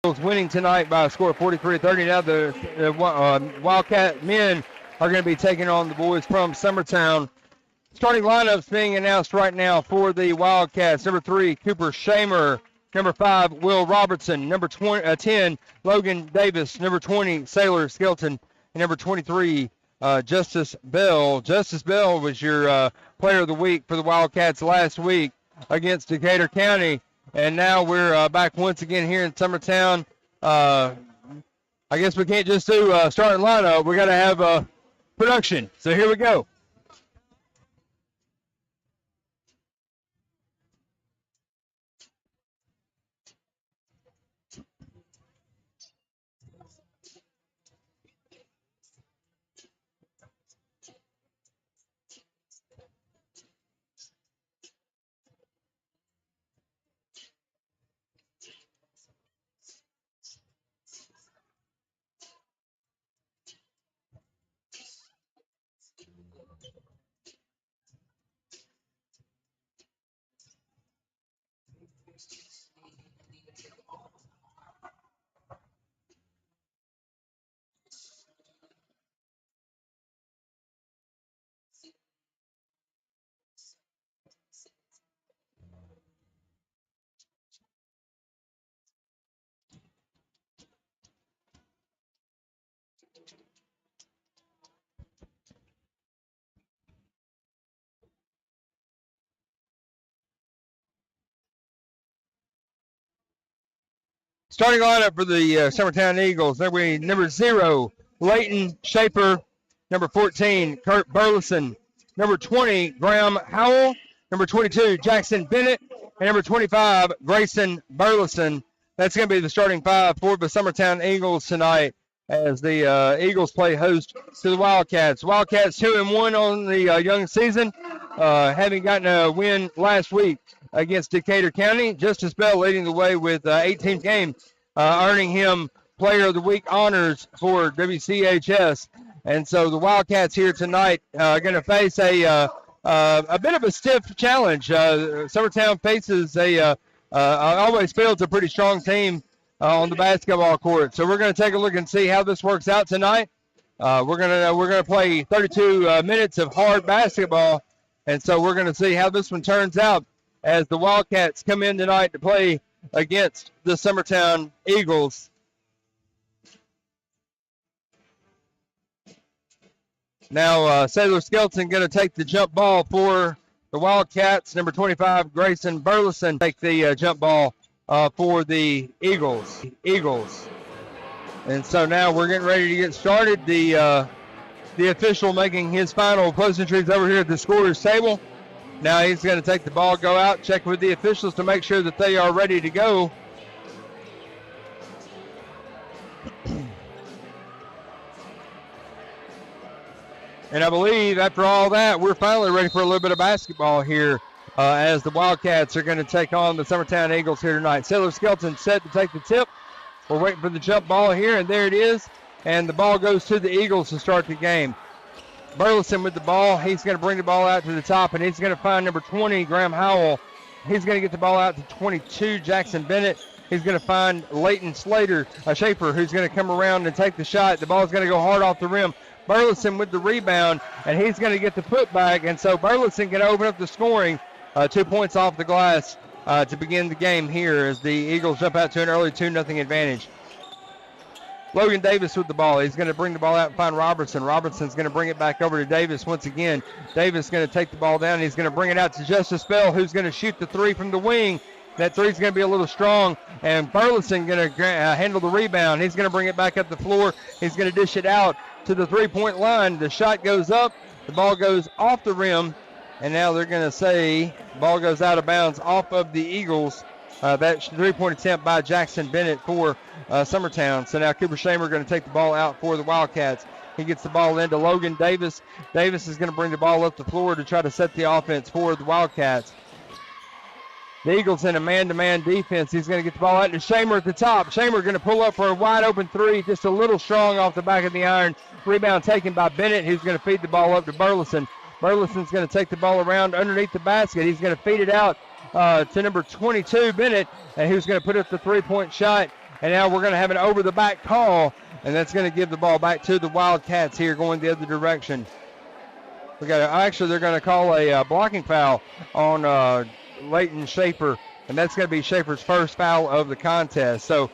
winning tonight by a score of 43-30. Now the Wildcat men are going to be taking on the boys from Summertown. Starting lineups being announced right now for the Wildcats. Number 3, Cooper Shamer. Number 5, Will Robertson. Number 10, Logan Davis. Number 20, Sailor Skelton. And number 23, Justice Bell. Justice Bell was your player of the week for the Wildcats last week against Decatur County. And now we're back once again here in Summertown. I guess we can't just do starting lineup. We got to have production. So here we go. Starting lineup for the Summertown Eagles. There we number 0, Leighton Shaper. Number 14, Kurt Burleson. Number 20, Graham Howell. Number 22, Jackson Bennett. And number 25, Grayson Burleson. That's going to be the starting 5 for the Summertown Eagles tonight as the Eagles play host to the Wildcats. Wildcats 2-1 on the young season, having gotten a win last week against Decatur County. Justice Bell leading the way with 18th game, earning him Player of the Week honors for WCHS. And so the Wildcats here tonight are going to face a bit of a stiff challenge. Summertown faces always feels a pretty strong team on the basketball court. So we're going to take a look and see how this works out tonight. We're gonna play 32 minutes of hard basketball, and so we're going to see how this one turns out as the Wildcats come in tonight to play against the Summertown Eagles. Now, Sailor Skelton going to take the jump ball for the Wildcats. Number 25, Grayson Burleson, take the jump ball for the Eagles. And so now we're getting ready to get started. The official making his final pleasantries over here at the scorer's table. Now he's going to take the ball, go out, check with the officials to make sure that they are ready to go. And I believe after all that, we're finally ready for a little bit of basketball here as the Wildcats are going to take on the Summertown Eagles here tonight. Sailor Skelton set to take the tip. We're waiting for the jump ball here, and there it is. And the ball goes to the Eagles to start the game. Burleson with the ball. He's going to bring the ball out to the top, and he's going to find number 20, Graham Howell. He's going to get the ball out to 22, Jackson Bennett. He's going to find Leighton Shaper, who's going to come around and take the shot. The ball's going to go hard off the rim. Burleson with the rebound, and he's going to get the putback, and so Burleson can open up the scoring. 2 points off the glass to begin the game here as the Eagles jump out to an early 2-0 advantage. Logan Davis with the ball. He's going to bring the ball out and find Robertson. Robertson's going to bring it back over to Davis once again. Davis is going to take the ball down. He's going to bring it out to Justice Bell, who's going to shoot the three from the wing. That three's going to be a little strong, and Burleson going to handle the rebound. He's going to bring it back up the floor. He's going to dish it out to the three-point line. The shot goes up. The ball goes off the rim, and now they're going to say the ball goes out of bounds off of the Eagles. That three-point attempt by Jackson Bennett for Summertown. So now Cooper Shamer going to take the ball out for the Wildcats. He gets the ball into Logan Davis. Davis is going to bring the ball up the floor to try to set the offense for the Wildcats. The Eagles in a man-to-man defense. He's going to get the ball out to Shamer at the top. Shamer going to pull up for a wide-open three, just a little strong off the back of the iron. Rebound taken by Bennett, who's going to feed the ball up to Burleson. Burleson's going to take the ball around underneath the basket. He's going to feed it out to number 22, Bennett, and who's going to put up the three-point shot. And now we're going to have an over-the-back call, and that's going to give the ball back to the Wildcats here going the other direction. Actually, they're going to call a blocking foul on Leighton Schaefer, and that's going to be Schaefer's first foul of the contest. So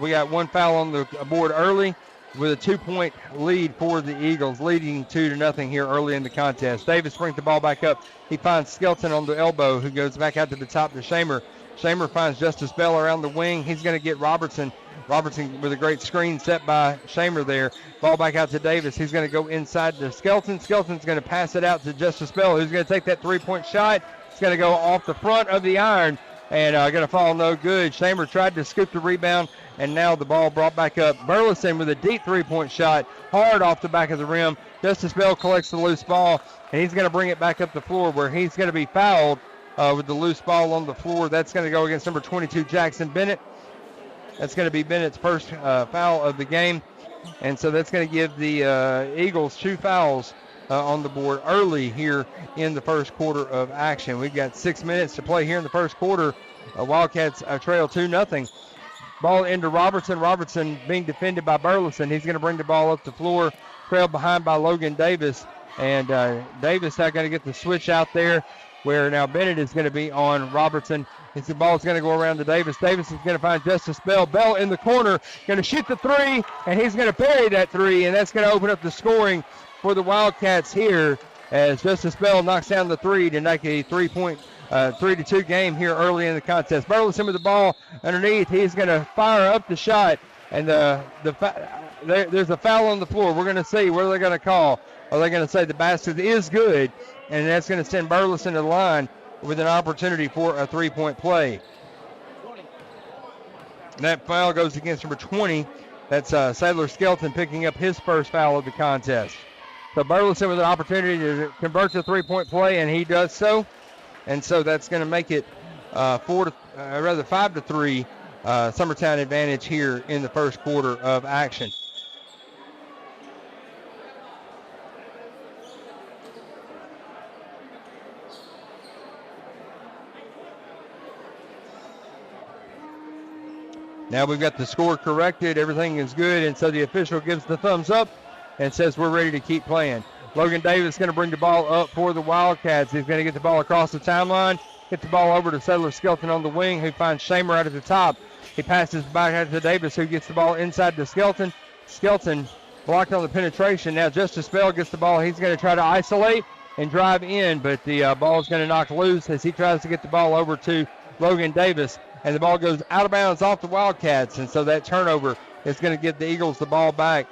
we got one foul on the board early with a 2-point lead for the Eagles, leading 2-0 here early in the contest. Davis brings the ball back up. He finds Skelton on the elbow, who goes back out to the top to Shamer. Shamer finds Justice Bell around the wing. He's going to get Robertson. Robertson with a great screen set by Shamer there. Ball back out to Davis. He's going to go inside to Skelton. Skelton's going to pass it out to Justice Bell, who's going to take that three-point shot. It's going to go off the front of the iron and going to fall no good. Shamer tried to scoop the rebound, and now the ball brought back up. Burleson with a deep three-point shot, hard off the back of the rim. Justice Bell collects the loose ball, and he's going to bring it back up the floor where he's going to be fouled with the loose ball on the floor. That's going to go against number 22, Jackson Bennett. That's going to be Bennett's first foul of the game. And so that's going to give the Eagles 2 fouls on the board early here in the first quarter of action. We've got 6 minutes to play here in the first quarter. Wildcats trail 2-0. Ball into Robertson. Robertson being defended by Burleson. He's going to bring the ball up the floor, trailed behind by Logan Davis. And Davis now going to get the switch out there where now Bennett is going to be on Robertson. The ball is going to go around to Davis. Davis is going to find Justice Bell. Bell in the corner, going to shoot the three, and he's going to bury that three, and that's going to open up the scoring for the Wildcats here as Justice Bell knocks down the three to make a 3-2 game here early in the contest. Burleson with the ball underneath. He's going to fire up the shot, and there's a foul on the floor. We're going to see what they're going to call. Are they going to say the basket is good, and that's going to send Burleson to the line with an opportunity for a 3-point play. And that foul goes against number 20. That's Sadler Skelton picking up his first foul of the contest. So Burleson with an opportunity to convert the 3-point play, and he does so. And so that's going to make it 5-3 Summertown advantage here in the first quarter of action. Now we've got the score corrected. Everything is good, and so the official gives the thumbs up and says we're ready to keep playing. Logan Davis is going to bring the ball up for the Wildcats. He's going to get the ball across the timeline, get the ball over to Sadler Skelton on the wing, who finds Shamer out at the top. He passes back out to Davis, who gets the ball inside to Skelton. Skelton blocked on the penetration. Now Justice Bell gets the ball. He's going to try to isolate and drive in, but the ball is going to knock loose as he tries to get the ball over to Logan Davis. And the ball goes out of bounds off the Wildcats, and so that turnover is going to give the Eagles the ball back.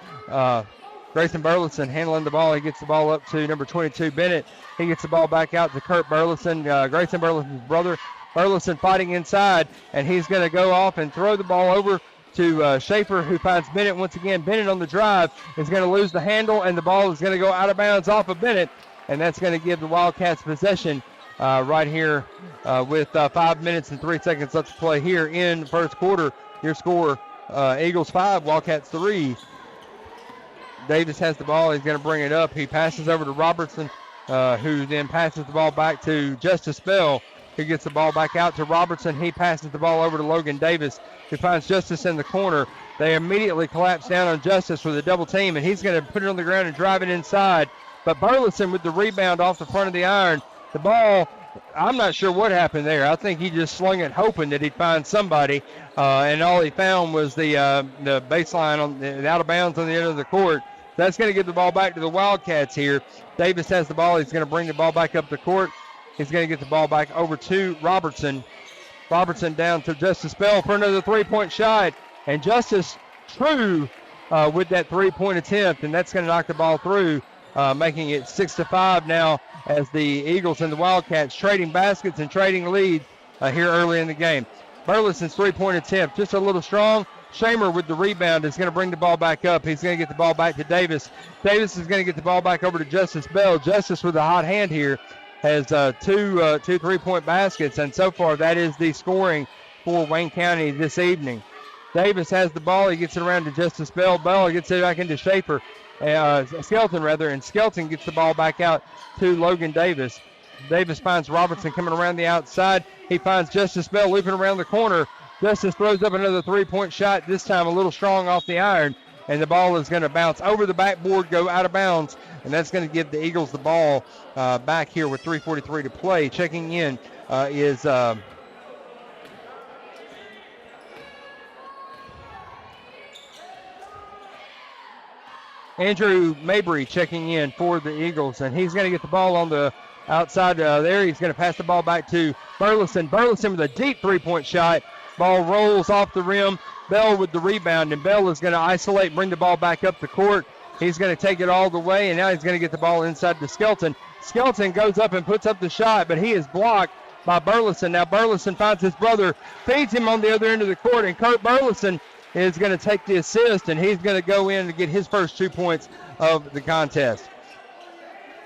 Grayson Burleson handling the ball. He gets the ball up to number 22, Bennett. He gets the ball back out to Kurt Burleson, Grayson Burleson's brother. Burleson fighting inside, and he's going to go off and throw the ball over to Schaefer, who finds Bennett once again. Bennett on the drive is going to lose the handle, and the ball is going to go out of bounds off of Bennett, and that's going to give the Wildcats possession right here with 5 minutes and 3 seconds left to play here in the first quarter. Your score, Eagles 5, Wildcats 3. Davis has the ball. He's going to bring it up. He passes over to Robertson, who then passes the ball back to Justice Bell, who gets the ball back out to Robertson. He passes the ball over to Logan Davis, who finds Justice in the corner. They immediately collapse down on Justice with a double team, and he's going to put it on the ground and drive it inside. But Burleson with the rebound off the front of the iron. The ball, I'm not sure what happened there. I think he just slung it hoping that he'd find somebody, and all he found was the baseline on the out of bounds on the end of the court. That's going to give the ball back to the Wildcats here. Davis has the ball. He's going to bring the ball back up the court. He's going to get the ball back over to Robertson. Robertson down to Justice Bell for another three-point shot. And Justice true with that three-point attempt, and that's going to knock the ball through, making it 6-5 now as the Eagles and the Wildcats trading baskets and trading leads here early in the game. Burleson's three-point attempt just a little strong. Shamer with the rebound is going to bring the ball back up. He's going to get the ball back to Davis. Davis is going to get the ball back over to Justice Bell. Justice with a hot hand here has two three-point baskets, and so far that is the scoring for Wayne County this evening. Davis has the ball. He gets it around to Justice Bell. Bell gets it back into Schaefer, Skelton rather, and Skelton gets the ball back out to Logan Davis. Davis finds Robertson coming around the outside. He finds Justice Bell looping around the corner. Justice throws up another three-point shot, this time a little strong off the iron, and the ball is going to bounce over the backboard, go out of bounds, and that's going to give the Eagles the ball back here with 3:43 to play. Checking in is Andrew Mabry checking in for the Eagles, and he's going to get the ball on the outside there. He's going to pass the ball back to Burleson. Burleson with a deep three-point shot. Ball rolls off the rim. Bell with the rebound, and Bell is going to isolate, bring the ball back up the court. He's going to take it all the way, and now he's going to get the ball inside to Skelton. Skelton goes up and puts up the shot, but he is blocked by Burleson. Now Burleson finds his brother, feeds him on the other end of the court, and Kurt Burleson is going to take the assist, and he's going to go in and get his first 2 points of the contest.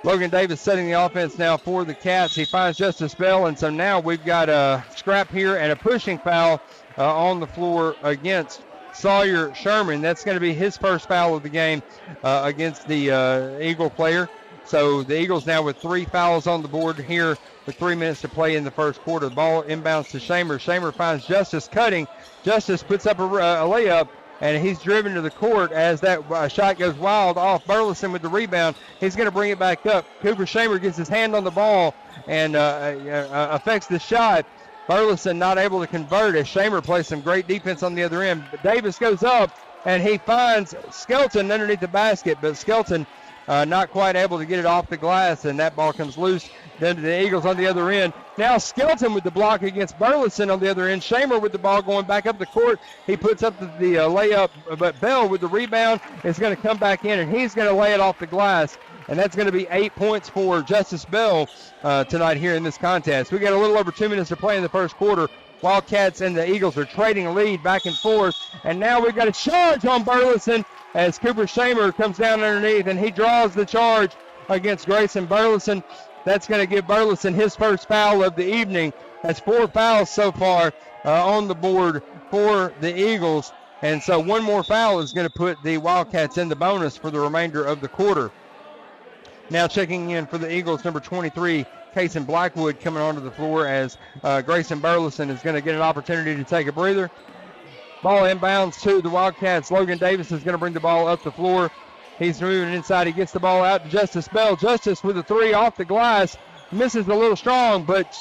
Logan Davis setting the offense now for the Cats. He finds Justice Bell, and so now we've got a scrap here and a pushing foul on the floor against Sawyer Sherman. That's going to be his first foul of the game against the Eagle player. So the Eagles now with 3 fouls on the board here with 3 minutes to play in the first quarter. The ball inbounds to Shamer. Shamer finds Justice cutting. Justice puts up a layup, and he's driven to the court as that shot goes wild off. Burleson with the rebound. He's going to bring it back up. Cooper Shamer gets his hand on the ball and affects the shot. Burleson not able to convert as Shamer plays some great defense on the other end. But Davis goes up, and he finds Skelton underneath the basket, but Skelton not quite able to get it off the glass, and that ball comes loose. Then to the Eagles on the other end. Now Skelton with the block against Burleson on the other end. Shamer with the ball going back up the court. He puts up the layup, but Bell with the rebound is going to come back in, and he's going to lay it off the glass. And that's going to be 8 points for Justice Bell tonight here in this contest. We got a little over 2 minutes to play in the first quarter. Wildcats and the Eagles are trading a lead back and forth. And now we've got a charge on Burleson as Cooper Shamer comes down underneath, and he draws the charge against Grayson Burleson. That's going to give Burleson his first foul of the evening. That's 4 fouls so far on the board for the Eagles. And so one more foul is going to put the Wildcats in the bonus for the remainder of the quarter. Now checking in for the Eagles, number 23, Kason Blackwood, coming onto the floor as Grayson Burleson is going to get an opportunity to take a breather. Ball inbounds to the Wildcats. Logan Davis is going to bring the ball up the floor. He's moving inside. He gets the ball out to Justice Bell. Justice with a 3 off the glass. Misses a little strong, but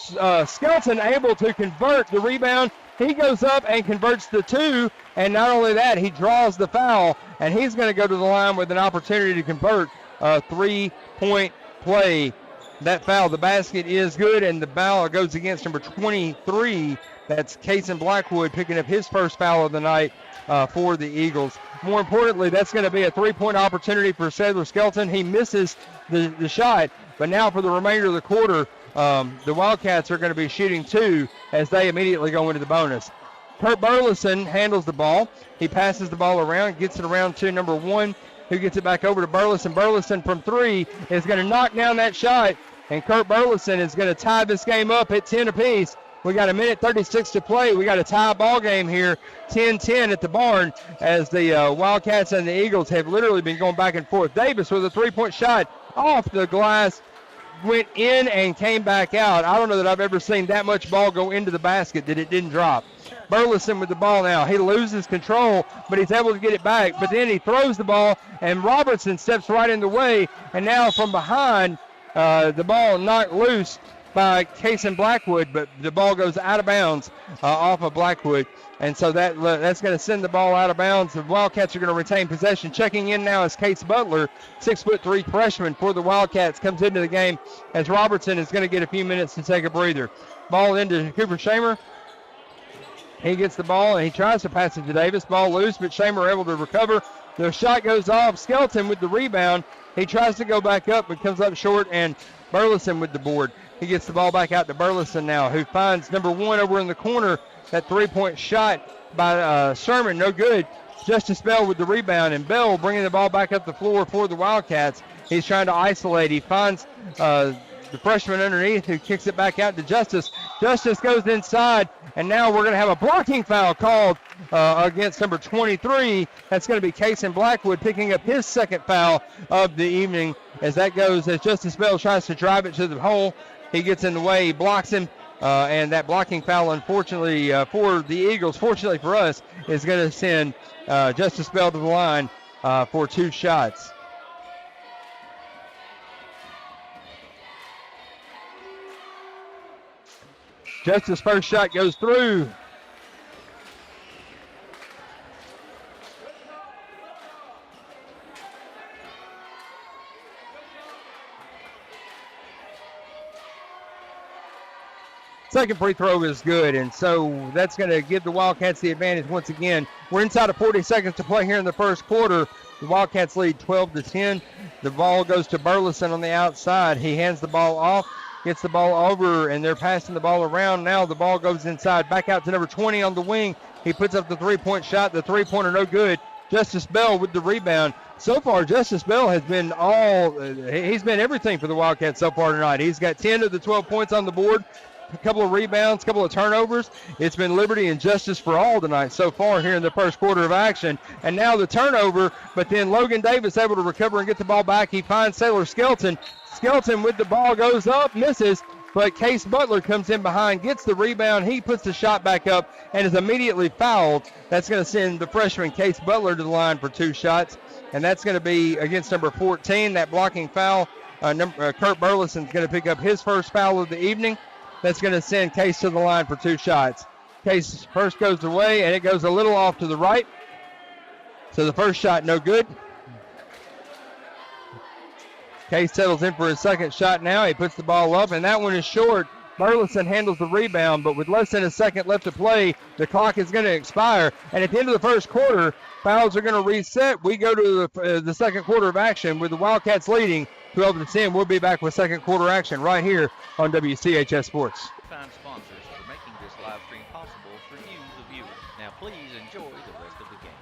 Skelton able to convert the rebound. He goes up and converts the 2, and not only that, he draws the foul, and he's going to go to the line with an opportunity to convert a 3-point play. That foul, the basket is good, and the foul goes against number 23. That's Kason Blackwood picking up his first foul of the night for the Eagles. More importantly, that's going to be a 3-point opportunity for Sadler Skelton. He misses the shot, but now for the remainder of the quarter, the Wildcats are going to be shooting 2 as they immediately go into the bonus. Kurt Burleson handles the ball. He passes the ball around, gets it around to number 1, who gets it back over to Burleson. Burleson from 3 is going to knock down that shot, and Kurt Burleson is going to tie this game up at 10 apiece. We got 1:36 to play. We got a tie ball game here, 10-10 at the barn, as the Wildcats and the Eagles have literally been going back and forth. Davis with a 3-point shot off the glass, went in and came back out. I don't know that I've ever seen that much ball go into the basket that it didn't drop. Burleson with the ball now. He loses control, but he's able to get it back. But then he throws the ball, and Robertson steps right in the way. And now from behind, the ball knocked loose by Kason Blackwood, but the ball goes out of bounds off of Blackwood. And so that's going to send the ball out of bounds. The Wildcats are going to retain possession. Checking in now is Case Butler, 6'3" freshman for the Wildcats, comes into the game as Robertson is going to get a few minutes to take a breather. Ball into Cooper Shamer. He gets the ball, and he tries to pass it to Davis. Ball loose, but Shamer able to recover. The shot goes off. Skelton with the rebound. He tries to go back up, but comes up short, and Burleson with the board. He gets the ball back out to Burleson now, who finds number 1 over in the corner. That 3-point shot by Sherman, no good. Justice Bell with the rebound, and Bell bringing the ball back up the floor for the Wildcats. He's trying to isolate. He finds the freshman underneath, who kicks it back out to Justice. Justice goes inside, and now we're going to have a blocking foul called against number 23. That's going to be Kason Blackwood picking up his second foul of the evening as that goes as Justice Bell tries to drive it to the hole. He gets in the way. He blocks him, And that blocking foul, unfortunately for the Eagles, fortunately for us, is going to send Justice Bell to the line for 2 shots. Justice first shot goes through. Second free throw is good, and so that's going to give the Wildcats the advantage once again. We're inside of 40 seconds to play here in the first quarter. The Wildcats lead 12-10. The ball goes to Burleson on the outside. He hands the ball off, gets the ball over, and they're passing the ball around. Now the ball goes inside, back out to number 20 on the wing. He puts up the three-point shot. The three-pointer no good. Justice Bell with the rebound. So far, Justice Bell has been he's been everything for the Wildcats so far tonight. He's got 10 of the 12 points on the board. A couple of rebounds, a couple of turnovers. It's been liberty and justice for all tonight so far here in the first quarter of action. And now the turnover, but then Logan Davis able to recover and get the ball back. He finds Sailor Skelton. Skelton with the ball goes up, misses, but Case Butler comes in behind, gets the rebound. He puts the shot back up and is immediately fouled. That's going to send the freshman Case Butler to the line for 2 shots, and that's going to be against number 14, that blocking foul. Kurt Burleson's going to pick up his first foul of the evening. That's going to send Case to the line for 2 shots. Case first goes away, and it goes a little off to the right. So the first shot no good. Case settles in for his second shot now. He puts the ball up, and that one is short. Burleson handles the rebound, but with less than a second left to play, the clock is going to expire. And at the end of the first quarter, fouls are going to reset. We go to the second quarter of action with the Wildcats leading 12-10. We'll be back with second quarter action right here on WCHS Sports. Find sponsors for making this live stream possible for you, the viewer. Now, please enjoy the rest of the game.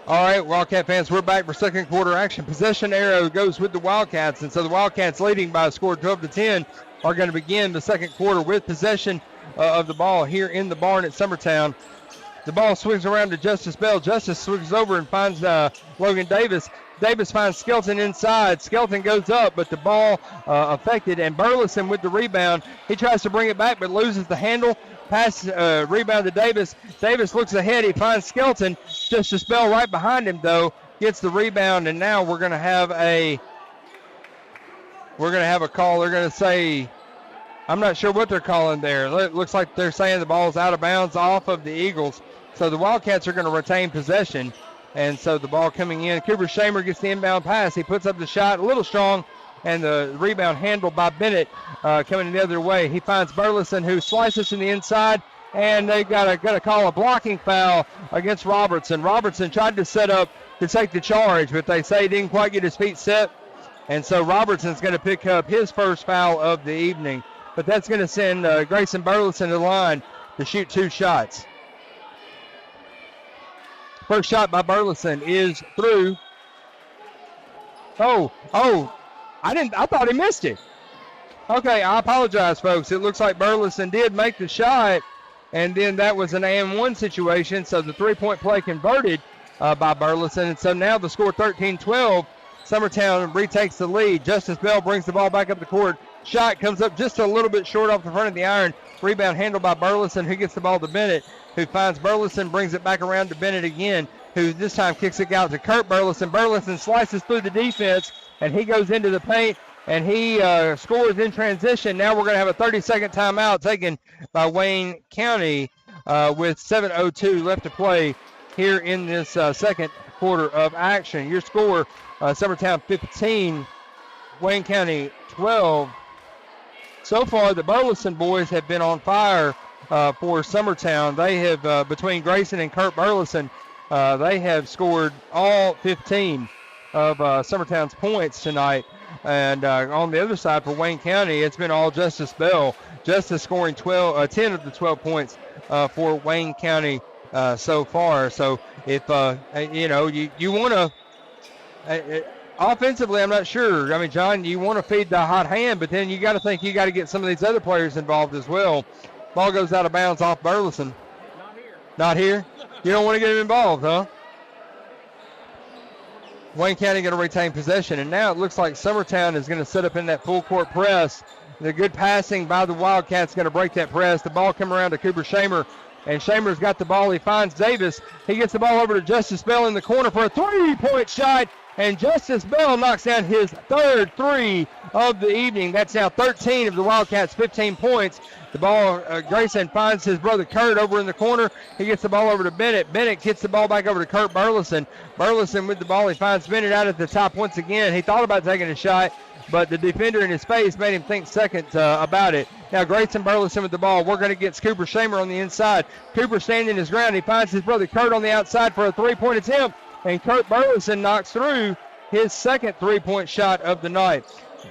All right, Wildcat fans, we're back for second quarter action. Possession arrow goes with the Wildcats, and so the Wildcats leading by a score of 12-10 are going to begin the second quarter with possession of the ball here in the barn at Summertown. The ball swings around to Justice Bell. Justice swings over and finds Logan Davis. Davis finds Skelton inside. Skelton goes up, but the ball affected, and Burleson with the rebound. He tries to bring it back, but loses the handle. Pass, rebound to Davis. Davis looks ahead. He finds Skelton. Justice Bell right behind him, though, gets the rebound, and now we're going to have a call. They're going to say, I'm not sure what they're calling there. It looks like they're saying the ball's out of bounds off of the Eagles. So the Wildcats are going to retain possession, and so the ball coming in. Cooper Shamer gets the inbound pass. He puts up the shot a little strong, and the rebound handled by Bennett coming the other way. He finds Burleson, who slices from the inside, and they got to call a blocking foul against Robertson. Robertson tried to set up to take the charge, but they say he didn't quite get his feet set, and so Robertson's going to pick up his first foul of the evening. But that's going to send Grayson Burleson to the line to shoot 2 shots. First shot by Burleson is through. Oh, I thought he missed it. Okay, I apologize, folks. It looks like Burleson did make the shot, and then that was an and-one situation, so the three-point play converted by Burleson, and so now the score 13-12. Summertown retakes the lead. Justice Bell brings the ball back up the court. Shot comes up just a little bit short off the front of the iron. Rebound handled by Burleson, who gets the ball to Bennett, who finds Burleson, brings it back around to Bennett again, who this time kicks it out to Kurt Burleson. Burleson slices through the defense, and he goes into the paint, and he scores in transition. Now we're going to have a 30-second timeout taken by Wayne County with 7:02 left to play here in this second quarter of action. Your score, Summertown 15, Wayne County 12. So far, the Burleson boys have been on fire for Summertown. They have, between Grayson and Kurt Burleson, they have scored all 15 of Summertown's points tonight. And on the other side for Wayne County, it's been all Justice Bell. Justice scoring 10 of the 12 points for Wayne County so far. So if, you want to, offensively, I'm not sure. I mean, John, you want to feed the hot hand, but then you got to think you got to get some of these other players involved as well. Ball goes out of bounds off Burleson. Not here. Not here? You don't want to get him involved, huh? Wayne County going to retain possession, and now it looks like Summertown is going to set up in that full court press. The good passing by the Wildcats going to break that press. The ball coming around to Cooper Shamer, and Shamer's got the ball. He finds Davis. He gets the ball over to Justice Bell in the corner for a three-point shot, and Justice Bell knocks down his third three of the evening. That's now 13 of the Wildcats' 15 points. The ball, Grayson finds his brother Kurt over in the corner. He gets the ball over to Bennett. Bennett gets the ball back over to Kurt Burleson. Burleson with the ball. He finds Bennett out at the top once again. He thought about taking a shot, but the defender in his face made him think second about it. Now Grayson Burleson with the ball. We're going to get Cooper Shamer on the inside. Cooper standing his ground. He finds his brother Kurt on the outside for a three-point attempt, and Kurt Burleson knocks through his second three-point shot of the night.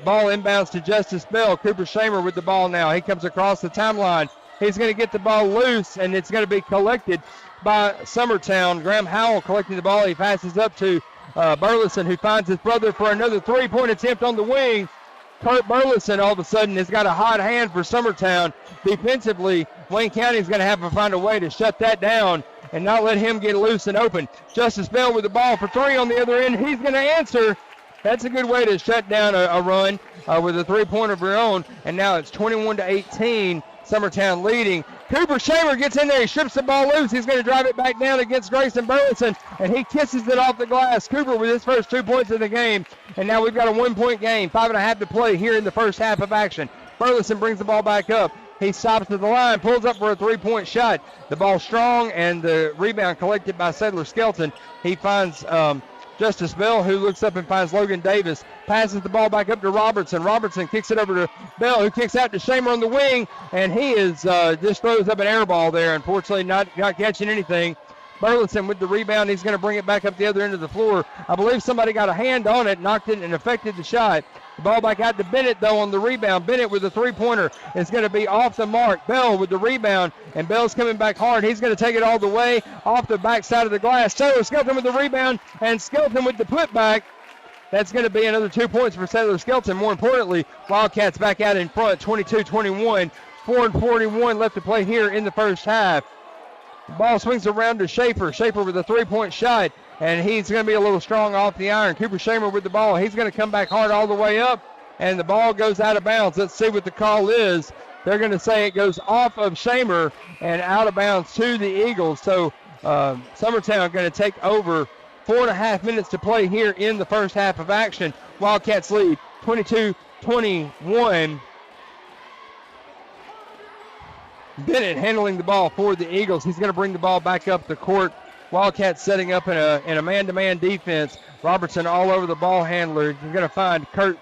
Ball inbounds to Justice Bell. Cooper Shamer with the ball now. He comes across the timeline. He's going to get the ball loose, and it's going to be collected by Summertown. Graham Howell collecting the ball. He passes up to Burleson, who finds his brother for another three-point attempt on the wing. Kurt Burleson all of a sudden has got a hot hand for Summertown. Defensively, Wayne County is going to have to find a way to shut that down and not let him get loose and open. Justice Bell with the ball for three on the other end. He's going to answer. That's a good way to shut down a run with a three-pointer of your own. And now it's 21-18, Summertown leading. Cooper Shamer gets in there. He strips the ball loose. He's going to drive it back down against Grayson Burleson, and he kisses it off the glass. Cooper with his first 2 points of the game. And now we've got a 1-point game, 5.5 to play here in the first half of action. Burleson brings the ball back up. He stops at the line, pulls up for a three-point shot. The ball strong, and the rebound collected by Sadler Skelton. He finds Justice Bell, who looks up and finds Logan Davis. Passes the ball back up to Robertson. Robertson kicks it over to Bell, who kicks out to Shamer on the wing, and he is just throws up an air ball there. Unfortunately, not catching anything. Burleson with the rebound. He's going to bring it back up the other end of the floor. I believe somebody got a hand on it, knocked it, and affected the shot. The ball back out to Bennett, though, on the rebound. Bennett with the three-pointer is going to be off the mark. Bell with the rebound, and Bell's coming back hard. He's going to take it all the way off the backside of the glass. So Skelton with the rebound, and Skelton with the putback. That's going to be another 2 points for Sadler Skelton. More importantly, Wildcats back out in front, 22-21. 4:41 left to play here in the first half. The ball swings around to Schaefer. Schaefer with a three-point shot, and he's going to be a little strong off the iron. Cooper Shamer with the ball. He's going to come back hard all the way up, and the ball goes out of bounds. Let's see what the call is. They're going to say it goes off of Shamer and out of bounds to the Eagles. So Summertown going to take over. 4.5 minutes to play here in the first half of action. Wildcats lead 22-21. Bennett handling the ball for the Eagles. He's going to bring the ball back up the court. Wildcats setting up in a man-to-man defense. Robertson all over the ball handler. You're going to find Kurt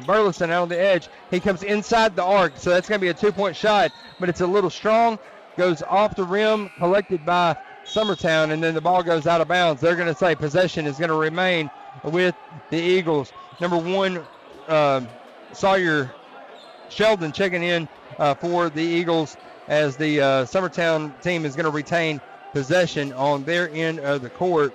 Burleson out on the edge. He comes inside the arc, so that's going to be a 2-point shot, but it's a little strong. Goes off the rim, collected by Summertown, and then the ball goes out of bounds. They're going to say possession is going to remain with the Eagles. Number 1, Sawyer Sheldon checking in for the Eagles as the Summertown team is going to retain possession on their end of the court.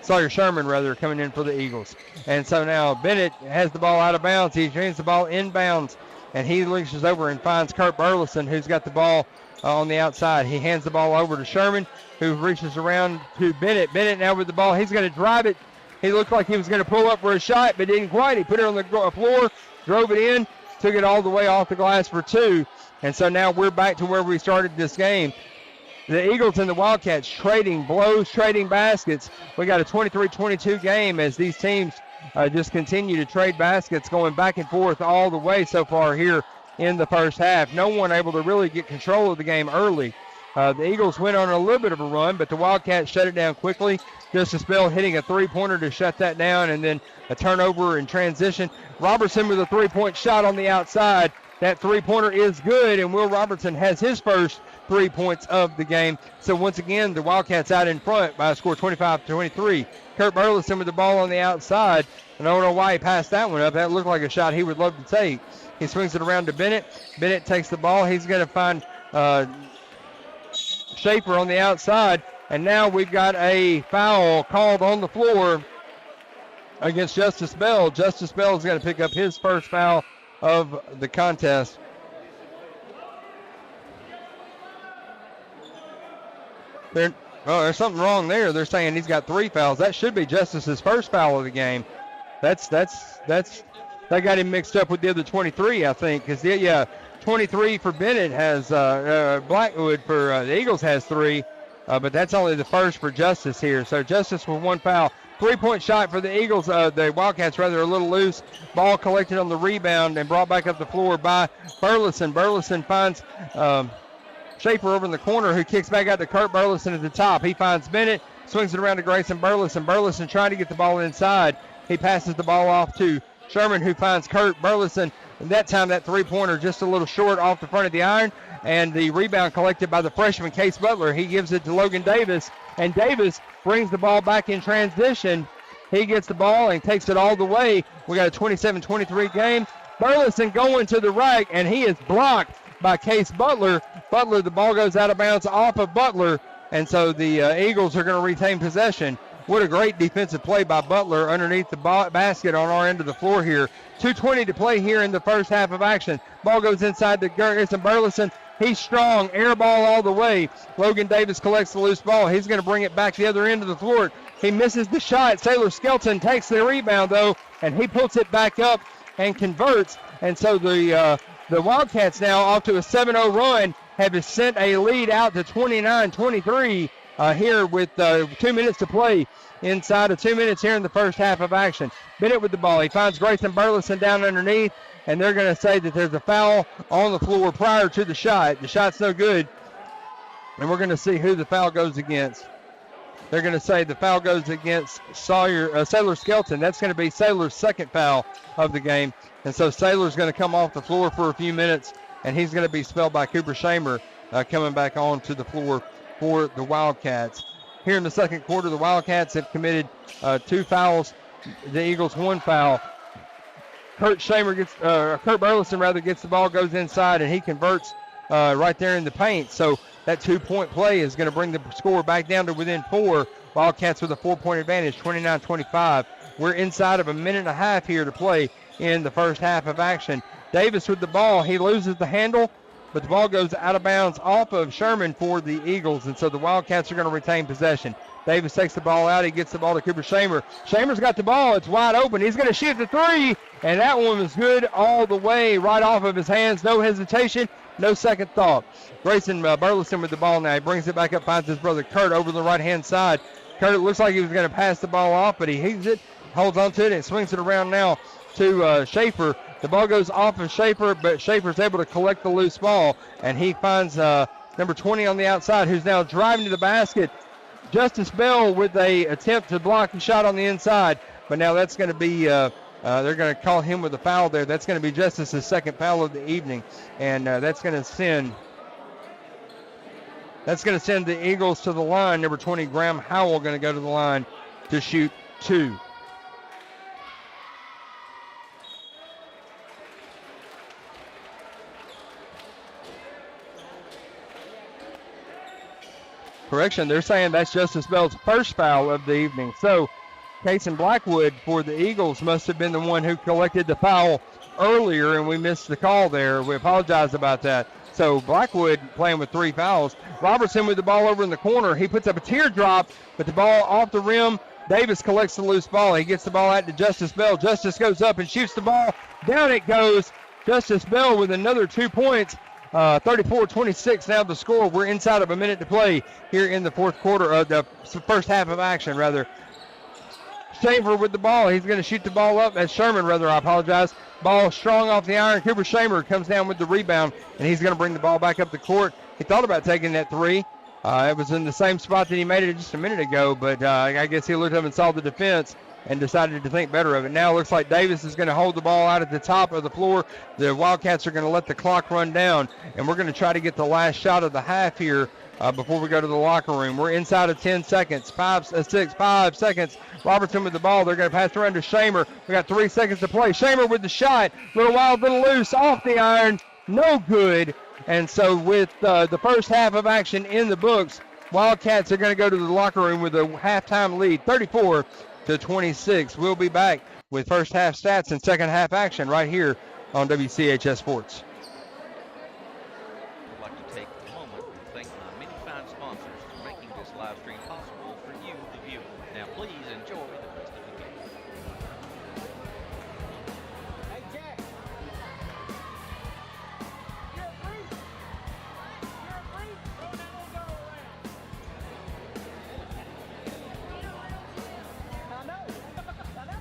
Sawyer Sherman, rather, coming in for the Eagles. And so now Bennett has the ball out of bounds. He drains the ball inbounds, and he reaches over and finds Kurt Burleson, who's got the ball on the outside. He hands the ball over to Sherman, who reaches around to Bennett. Bennett now with the ball. He's going to drive it. He looked like he was going to pull up for a shot, but didn't quite. He put it on the floor, drove it in, took it all the way off the glass for 2. And so now we're back to where we started this game. The Eagles and the Wildcats trading blows, trading baskets. We got a 23-22 game as these teams just continue to trade baskets, going back and forth all the way so far here in the first half. No one able to really get control of the game early. The Eagles went on a little bit of a run, but the Wildcats shut it down quickly. Justice Bell hitting a three-pointer to shut that down, and then a turnover in transition. Robertson with a three-point shot on the outside. That three-pointer is good, and Will Robertson has his first 3 points of the game. So once again, the Wildcats out in front by a score 25-23. Kurt Burleson with the ball on the outside. And I don't know why he passed that one up. That looked like a shot he would love to take. He swings it around to Bennett. Bennett takes the ball. He's going to find Schaefer on the outside. And now we've got a foul called on the floor against Justice Bell. Justice Bell is going to pick up his first foul of the contest. There's something wrong there. They're saying he's got 3 fouls. That should be Justice's first foul of the game. That got him mixed up with the other 23, I think. Because 23 for Bennett has Blackwood for the Eagles has 3, but that's only the first for Justice here. So Justice with 1 foul. 3-point shot for the Eagles. The Wildcats rather a little loose. Ball collected on the rebound and brought back up the floor by Burleson. Burleson finds Schaefer over in the corner, who kicks back out to Kurt Burleson at the top. He finds Bennett, swings it around to Grayson Burleson. Burleson trying to get the ball inside. He passes the ball off to Sherman, who finds Kurt Burleson. And that time that three-pointer just a little short off the front of the iron. And the rebound collected by the freshman, Case Butler. He gives it to Logan Davis. And Davis brings the ball back in transition. He gets the ball and takes it all the way. We got a 27-23 game. Burleson going to the right, and he is blocked by Case Butler. Butler, the ball goes out of bounds off of Butler, and so the Eagles are going to retain possession. What a great defensive play by Butler underneath the basket on our end of the floor here. 2:20 to play here in the first half of action. Ball goes inside to Grayson Burleson. He's strong, air ball all the way. Logan Davis collects the loose ball. He's going to bring it back the other end of the floor. He misses the shot. Sailor Skelton takes the rebound, though, and he puts it back up and converts. And so the Wildcats now off to a 7-0 run have sent a lead out to 29-23 here with 2 minutes to play inside of 2 minutes here in the first half of action. Bennett with the ball. He finds Grayson Burleson down underneath, and they're going to say that there's a foul on the floor prior to the shot. The shot's no good, and we're going to see who the foul goes against. They're going to say the foul goes against Sailor Skelton. That's going to be Sailor's second foul of the game. And so Sailor's going to come off the floor for a few minutes, and he's going to be spelled by Cooper Shamer coming back onto the floor for the Wildcats. Here in the second quarter, the Wildcats have committed 2 fouls. The Eagles 1 foul. Kurt Burleson gets the ball, goes inside, and he converts right there in the paint. So that 2-point play is going to bring the score back down to within 4. Wildcats with a 4-point advantage, 29-25. We're inside of a minute and a half here to play in the first half of action. Davis with the ball. He loses the handle, but the ball goes out of bounds off of Sherman for the Eagles, and so the Wildcats are going to retain possession. Davis takes the ball out. He gets the ball to Cooper Shamer. Shamer's got the ball. It's wide open. He's going to shoot the 3, and that one was good all the way right off of his hands. No hesitation, no second thought. Grayson Burleson with the ball now. He brings it back up, finds his brother Kurt over the right-hand side. Kurt looks like he was going to pass the ball off, but he heaves it, holds on to it, and swings it around now to Schaefer. The ball goes off of Schaefer, but Schaefer's able to collect the loose ball, and he finds number 20 on the outside, who's now driving to the basket. Justice Bell with a attempt to block the shot on the inside, but now that's going to be they're going to call him with a foul there. That's going to be Justice's second foul of the evening, and that's going to send the Eagles to the line. Number 20, Graham Howell, going to go to the line to shoot 2. Correction, they're saying that's Justice Bell's first foul of the evening. So Kason Blackwood for the Eagles must have been the one who collected the foul earlier, and we missed the call there. We apologize about that. So Blackwood playing with 3 fouls. Robertson with the ball over in the corner. He puts up a teardrop, but the ball off the rim. Davis collects the loose ball. He gets the ball out to Justice Bell. Justice goes up and shoots the ball. Down it goes. Justice Bell with another 2 points. 34-26 now the score. We're inside of a minute to play here in the fourth quarter, of the first half of action, rather. Shaver with the ball. He's going to shoot the ball up. Sherman, rather, I apologize. Ball strong off the iron. Cooper Shamer comes down with the rebound, and he's going to bring the ball back up the court. He thought about taking that three. It was in the same spot that he made it just a minute ago, but I guess he looked up and saw the defense and decided to think better of it. Now it looks like Davis is going to hold the ball out at the top of the floor. The Wildcats are going to let the clock run down, and we're going to try to get the last shot of the half here before we go to the locker room. We're inside of 10 seconds. 5 seconds. Robertson with the ball. They're going to pass around to Shamer. We got 3 seconds to play. Shamer with the shot. Little wild, little loose. Off the iron. No good. And so with the first half of action in the books, Wildcats are going to go to the locker room with a halftime lead, 34-26. We'll be back with first half stats and second half action right here on WCHS Sports. I'd like to take a moment to thank my many fine sponsors for making this live stream possible for you, the viewer. Now, please enjoy the rest of the game. Hey, Jack. You're a freak. You're a freak. Throw that little girl around. I know. I know.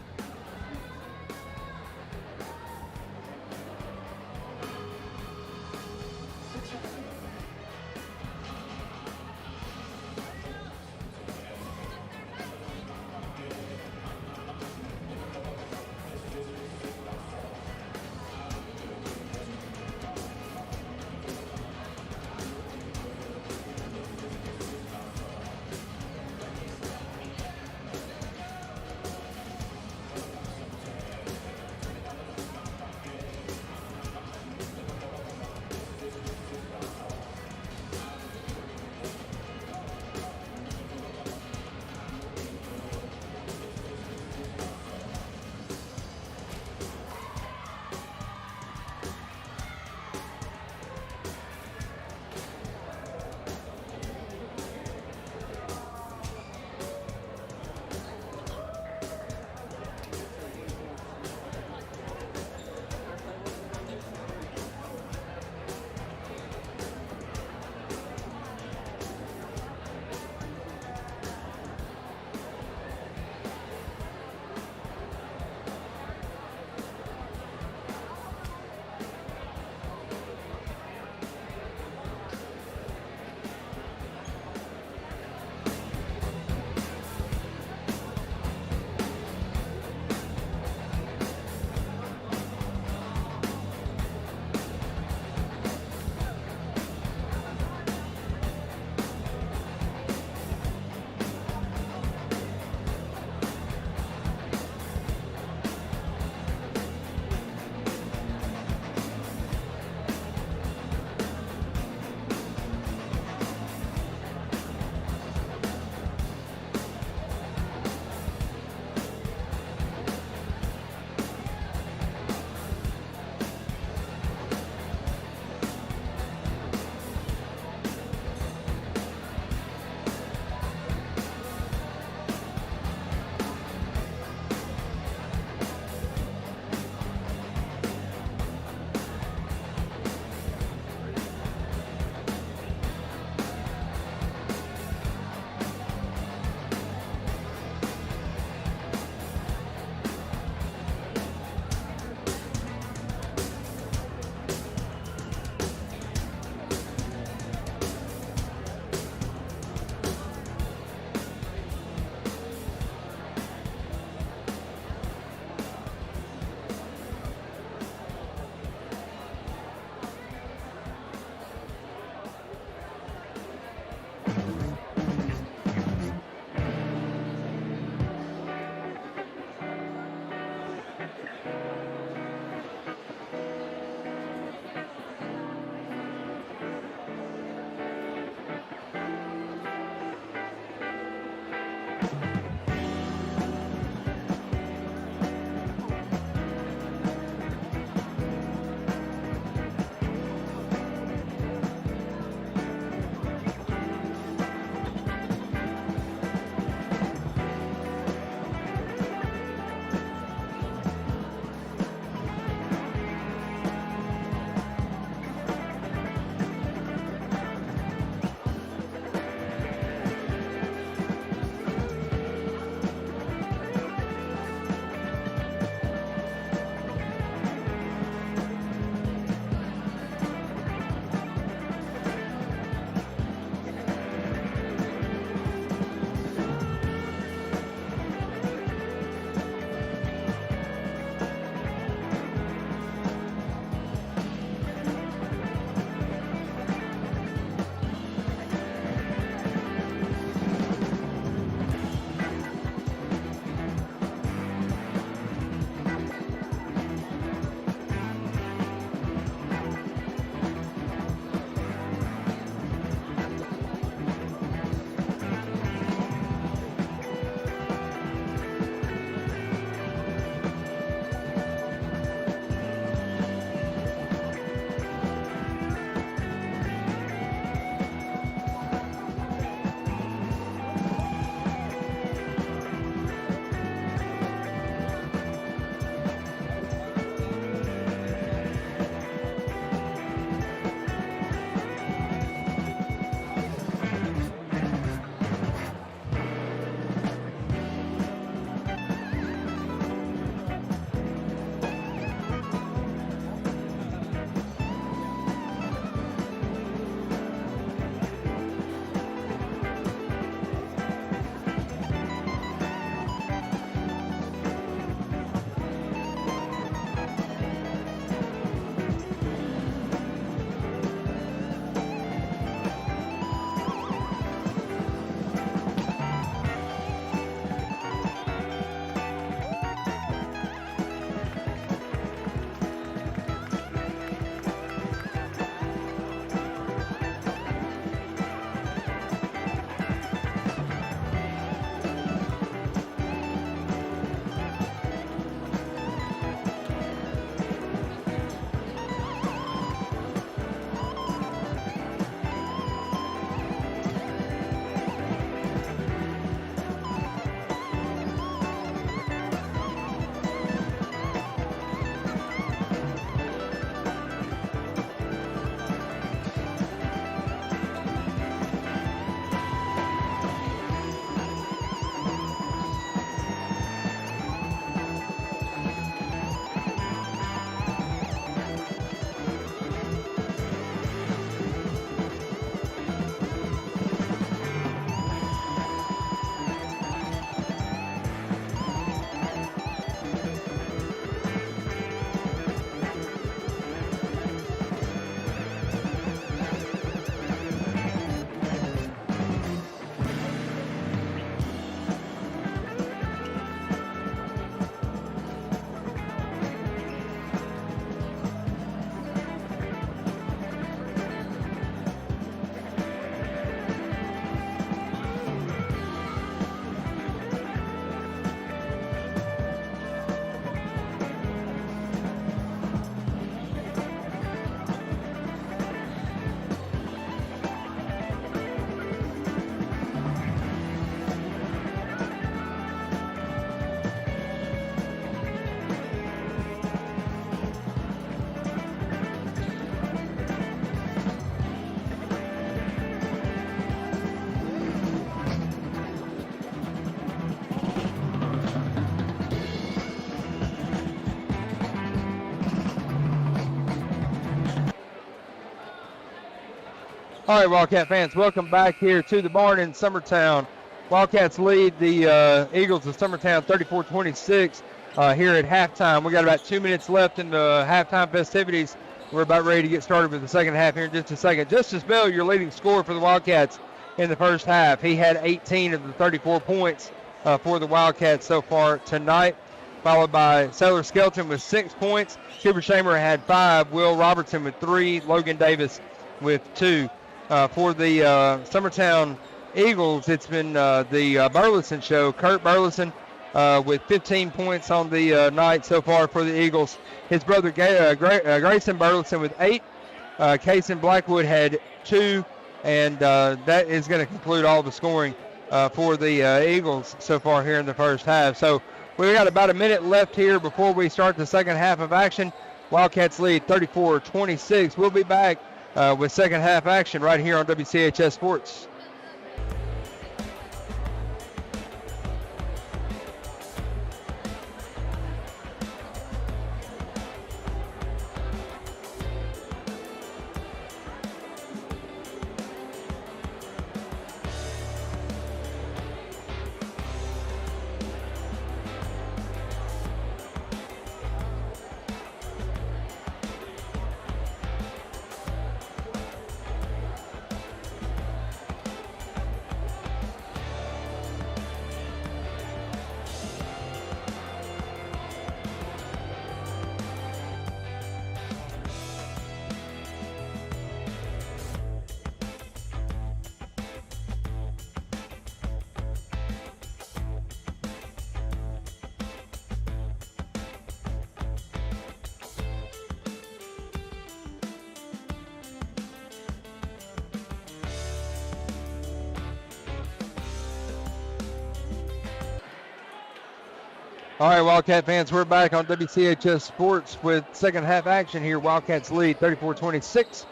All right, Wildcat fans, welcome back here to the barn in Summertown. Wildcats lead the Eagles of Summertown 34-26 here at halftime. We got about 2 minutes left in the halftime festivities. We're about ready to get started with the second half here in just a second. Justice Bell, your leading scorer for the Wildcats in the first half. He had 18 of the 34 points for the Wildcats so far tonight, followed by Sailor Skelton with 6 points. Cooper Shamer had 5, Will Robertson with 3, Logan Davis with 2. For the Summertown Eagles, it's been the Burleson show. Kurt Burleson with 15 points on the night so far for the Eagles. His brother Grayson Burleson with 8. Kaysen Blackwood had 2. And that is going to conclude all the scoring for the Eagles so far here in the first half. So we've got about a minute left here before we start the second half of action. Wildcats lead 34-26. We'll be back with second half action right here on WCHS Sports. All right, Wildcat fans, we're back on WCHS Sports with second half action here. Wildcats lead 34-26.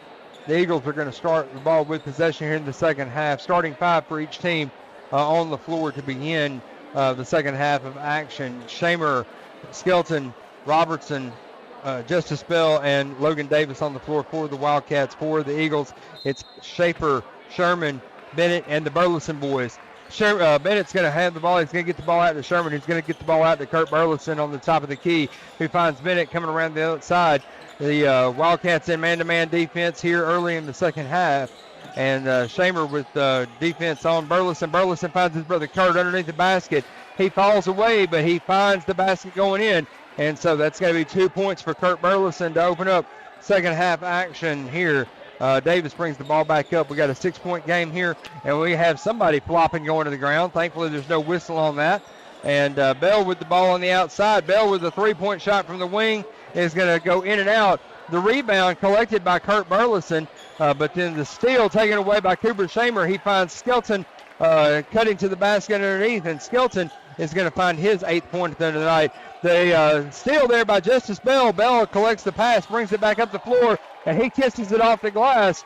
The Eagles are going to start the ball with possession here in the second half. Starting 5 for each team on the floor to begin the second half of action. Shamer, Skelton, Robertson, Justice Bell, and Logan Davis on the floor for the Wildcats. For the Eagles, it's Schaefer, Sherman, Bennett, and the Burleson boys. Bennett's going to have the ball. He's going to get the ball out to Sherman. He's going to get the ball out to Kurt Burleson on the top of the key, who finds Bennett coming around the outside. The Wildcats in man-to-man defense here early in the second half. And Shamer with defense on Burleson. Burleson finds his brother Kurt underneath the basket. He falls away, but he finds the basket going in. And so that's going to be 2 points for Kurt Burleson to open up second half action here. Davis brings the ball back up. We got a 6-point game here, and we have somebody flopping going to the ground. Thankfully, there's no whistle on that. And Bell with the ball on the outside. Bell with a 3-point shot from the wing is going to go in and out. The rebound collected by Kurt Burleson, but then the steal taken away by Cooper Shamer. He finds Skelton cutting to the basket underneath, and Skelton is going to find his 8th point at the end of the night. The steal there by Justice Bell. Bell collects the pass, brings it back up the floor, and he kisses it off the glass.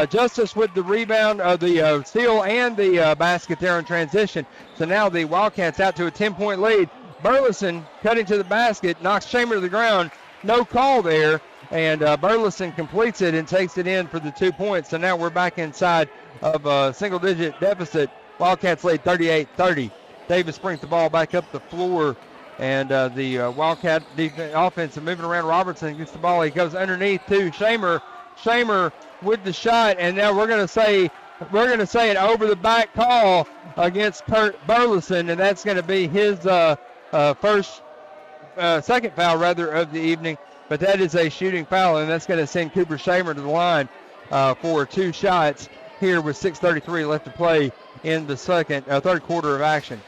Justice with the rebound, the steal and the basket there in transition. So now the Wildcats out to a 10-point lead. Burleson cutting to the basket, knocks Shamer to the ground. No call there, and Burleson completes it and takes it in for the 2 points. So now we're back inside of a single-digit deficit. Wildcats lead 38-30. Davis brings the ball back up the floor, and the Wildcat offense is moving around. Robertson gets the ball. He goes underneath to Shamer. Shamer with the shot, and now we're going to say an over the back call against Kurt Burleson, and that's going to be his second foul rather of the evening. But that is a shooting foul, and that's going to send Cooper Shamer to the line for 2 shots here with 6:33 left to play in the third quarter of action.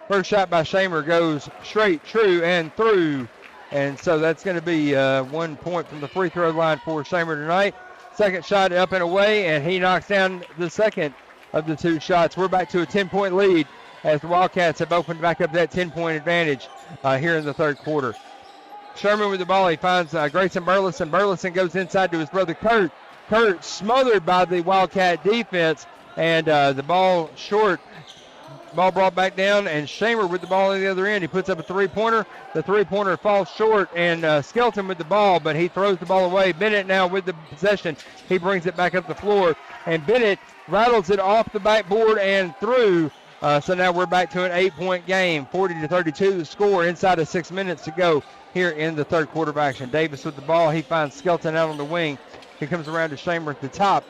First shot by Shamer goes straight, true, and through. And so that's going to be 1 point from the free throw line for Shamer tonight. Second shot up and away, and he knocks down the second of the 2 shots. We're back to a 10-point lead as the Wildcats have opened back up that 10-point advantage here in the third quarter. Sherman with the ball. He finds Grayson Burleson. Burleson goes inside to his brother Kurt. Kurt smothered by the Wildcat defense, and the ball short Ball brought back down, and Shamer with the ball on the other end. He puts up a three-pointer. The three-pointer falls short, and Skelton with the ball, but he throws the ball away. Bennett now with the possession. He brings it back up the floor, and Bennett rattles it off the backboard and through. So now we're back to an 8-point game, 40-32 the score, inside of 6 minutes to go here in the third quarter of action. Davis with the ball. He finds Skelton out on the wing. He comes around to Shamer at the top.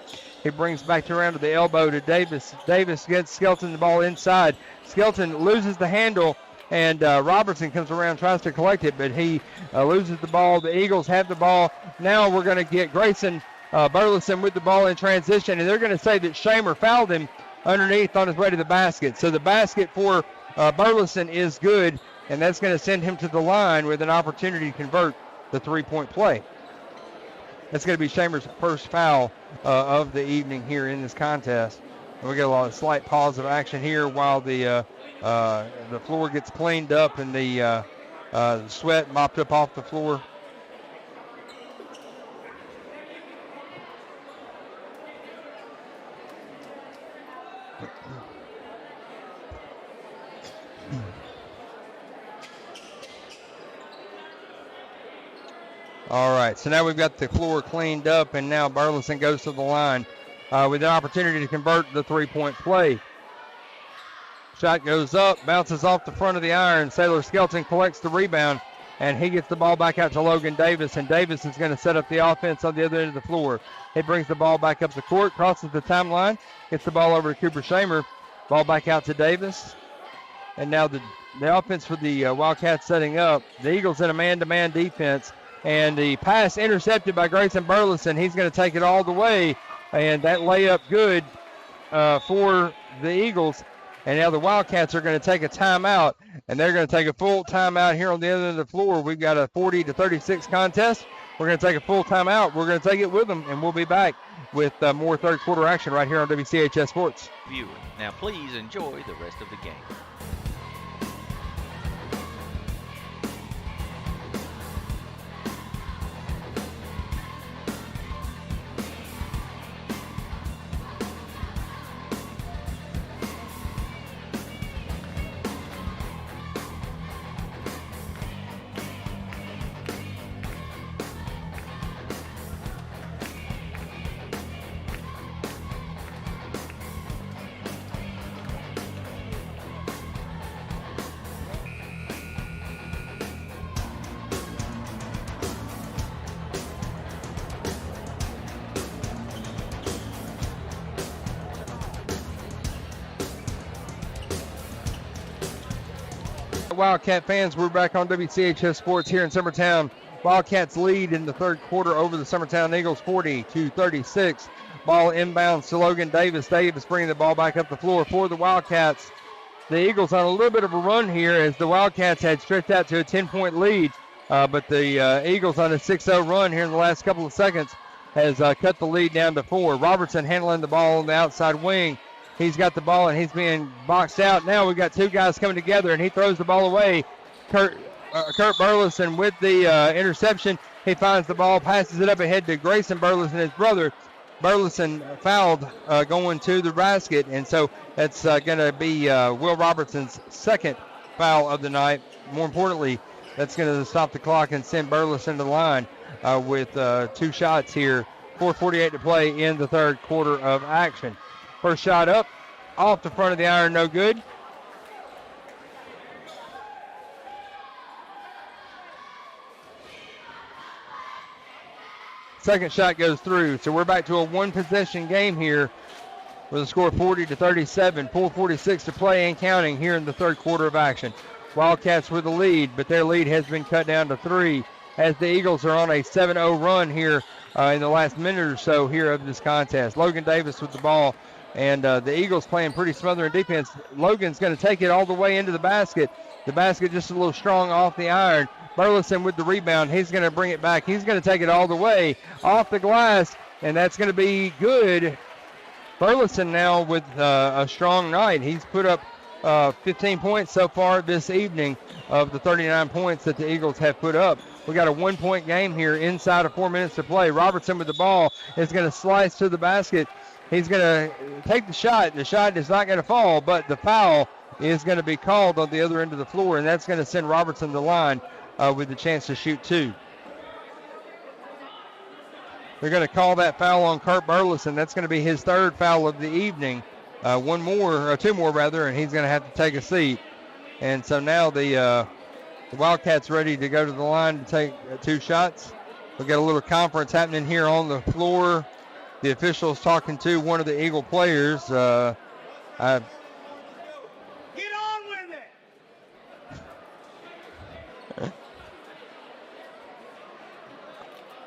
He brings back around to the elbow to Davis. Davis gets Skelton the ball inside. Skelton loses the handle, and Robertson comes around, tries to collect it, but he loses the ball. The Eagles have the ball. Now we're going to get Grayson Burleson with the ball in transition, and they're going to say that Shamer fouled him underneath on his way to the basket. So the basket for Burleson is good, and that's going to send him to the line with an opportunity to convert the three-point play. That's going to be Shamer's first foul of the evening here in this contest. And we get a slight pause of action here while the floor gets cleaned up and the sweat mopped up off the floor. All right, so now we've got the floor cleaned up, and now Burleson goes to the line with an opportunity to convert the three-point play. Shot goes up, bounces off the front of the iron. Sailor Skelton collects the rebound, and he gets the ball back out to Logan Davis, and Davis is going to set up the offense on the other end of the floor. He brings the ball back up the court, crosses the timeline, gets the ball over to Cooper Shamer. Ball back out to Davis. And now the offense for the Wildcats setting up. The Eagles in a man-to-man defense. And the pass intercepted by Grayson Burleson. He's going to take it all the way. And that layup good for the Eagles. And now the Wildcats are going to take a timeout. And they're going to take a full timeout here on the other end of the floor. We've got a 40-36 contest. We're going to take a full timeout. We're going to take it with them. And we'll be back with more third quarter action right here on WCHS Sports. Viewer. Now please enjoy the rest of the game. Wildcat fans, we're back on WCHS Sports here in Summertown. Wildcats lead in the third quarter over the Summertown Eagles 40-36. Ball inbounds to Logan Davis. Davis bringing the ball back up the floor for the Wildcats. The Eagles on a little bit of a run here as the Wildcats had stretched out to a 10-point lead. But the Eagles on a 6-0 run here in the last couple of seconds has cut the lead down to 4. Robertson handling the ball on the outside wing. He's got the ball, and he's being boxed out. Now we've got two guys coming together, and he throws the ball away. Kurt Burleson with the interception. He finds the ball, passes it up ahead to Grayson Burleson, his brother. Burleson fouled going to the basket, and so that's going to be Will Robertson's second foul of the night. More importantly, that's going to stop the clock and send Burleson to the line with 2 shots here. 4:48 to play in the third quarter of action. First shot up, off the front of the iron, no good. Second shot goes through. So we're back to a one-possession game here with a score of 40-37. 4:46 to play and counting here in the third quarter of action. Wildcats with the lead, but their lead has been cut down to 3 as the Eagles are on a 7-0 run here in the last minute or so here of this contest. Logan Davis with the ball. And the Eagles playing pretty smothering defense. Logan's going to take it all the way into the basket. The basket just a little strong off the iron. Burleson with the rebound. He's going to bring it back. He's going to take it all the way off the glass, and that's going to be good. Burleson now with a strong night. He's put up 15 points so far this evening of the 39 points that the Eagles have put up. We got a 1-point game here inside of 4 minutes to play. Robertson with the ball is going to slice to the basket. He's going to take the shot. The shot is not going to fall, but the foul is going to be called on the other end of the floor, and that's going to send Robertson to the line with the chance to shoot 2. They're going to call that foul on Kurt Burleson. That's going to be his 3rd foul of the evening. 2 more rather, and he's going to have to take a seat. And so now the Wildcats ready to go to the line to take 2 shots. We've got a little conference happening here on the floor. The officials talking to one of the Eagle players. Get on with it.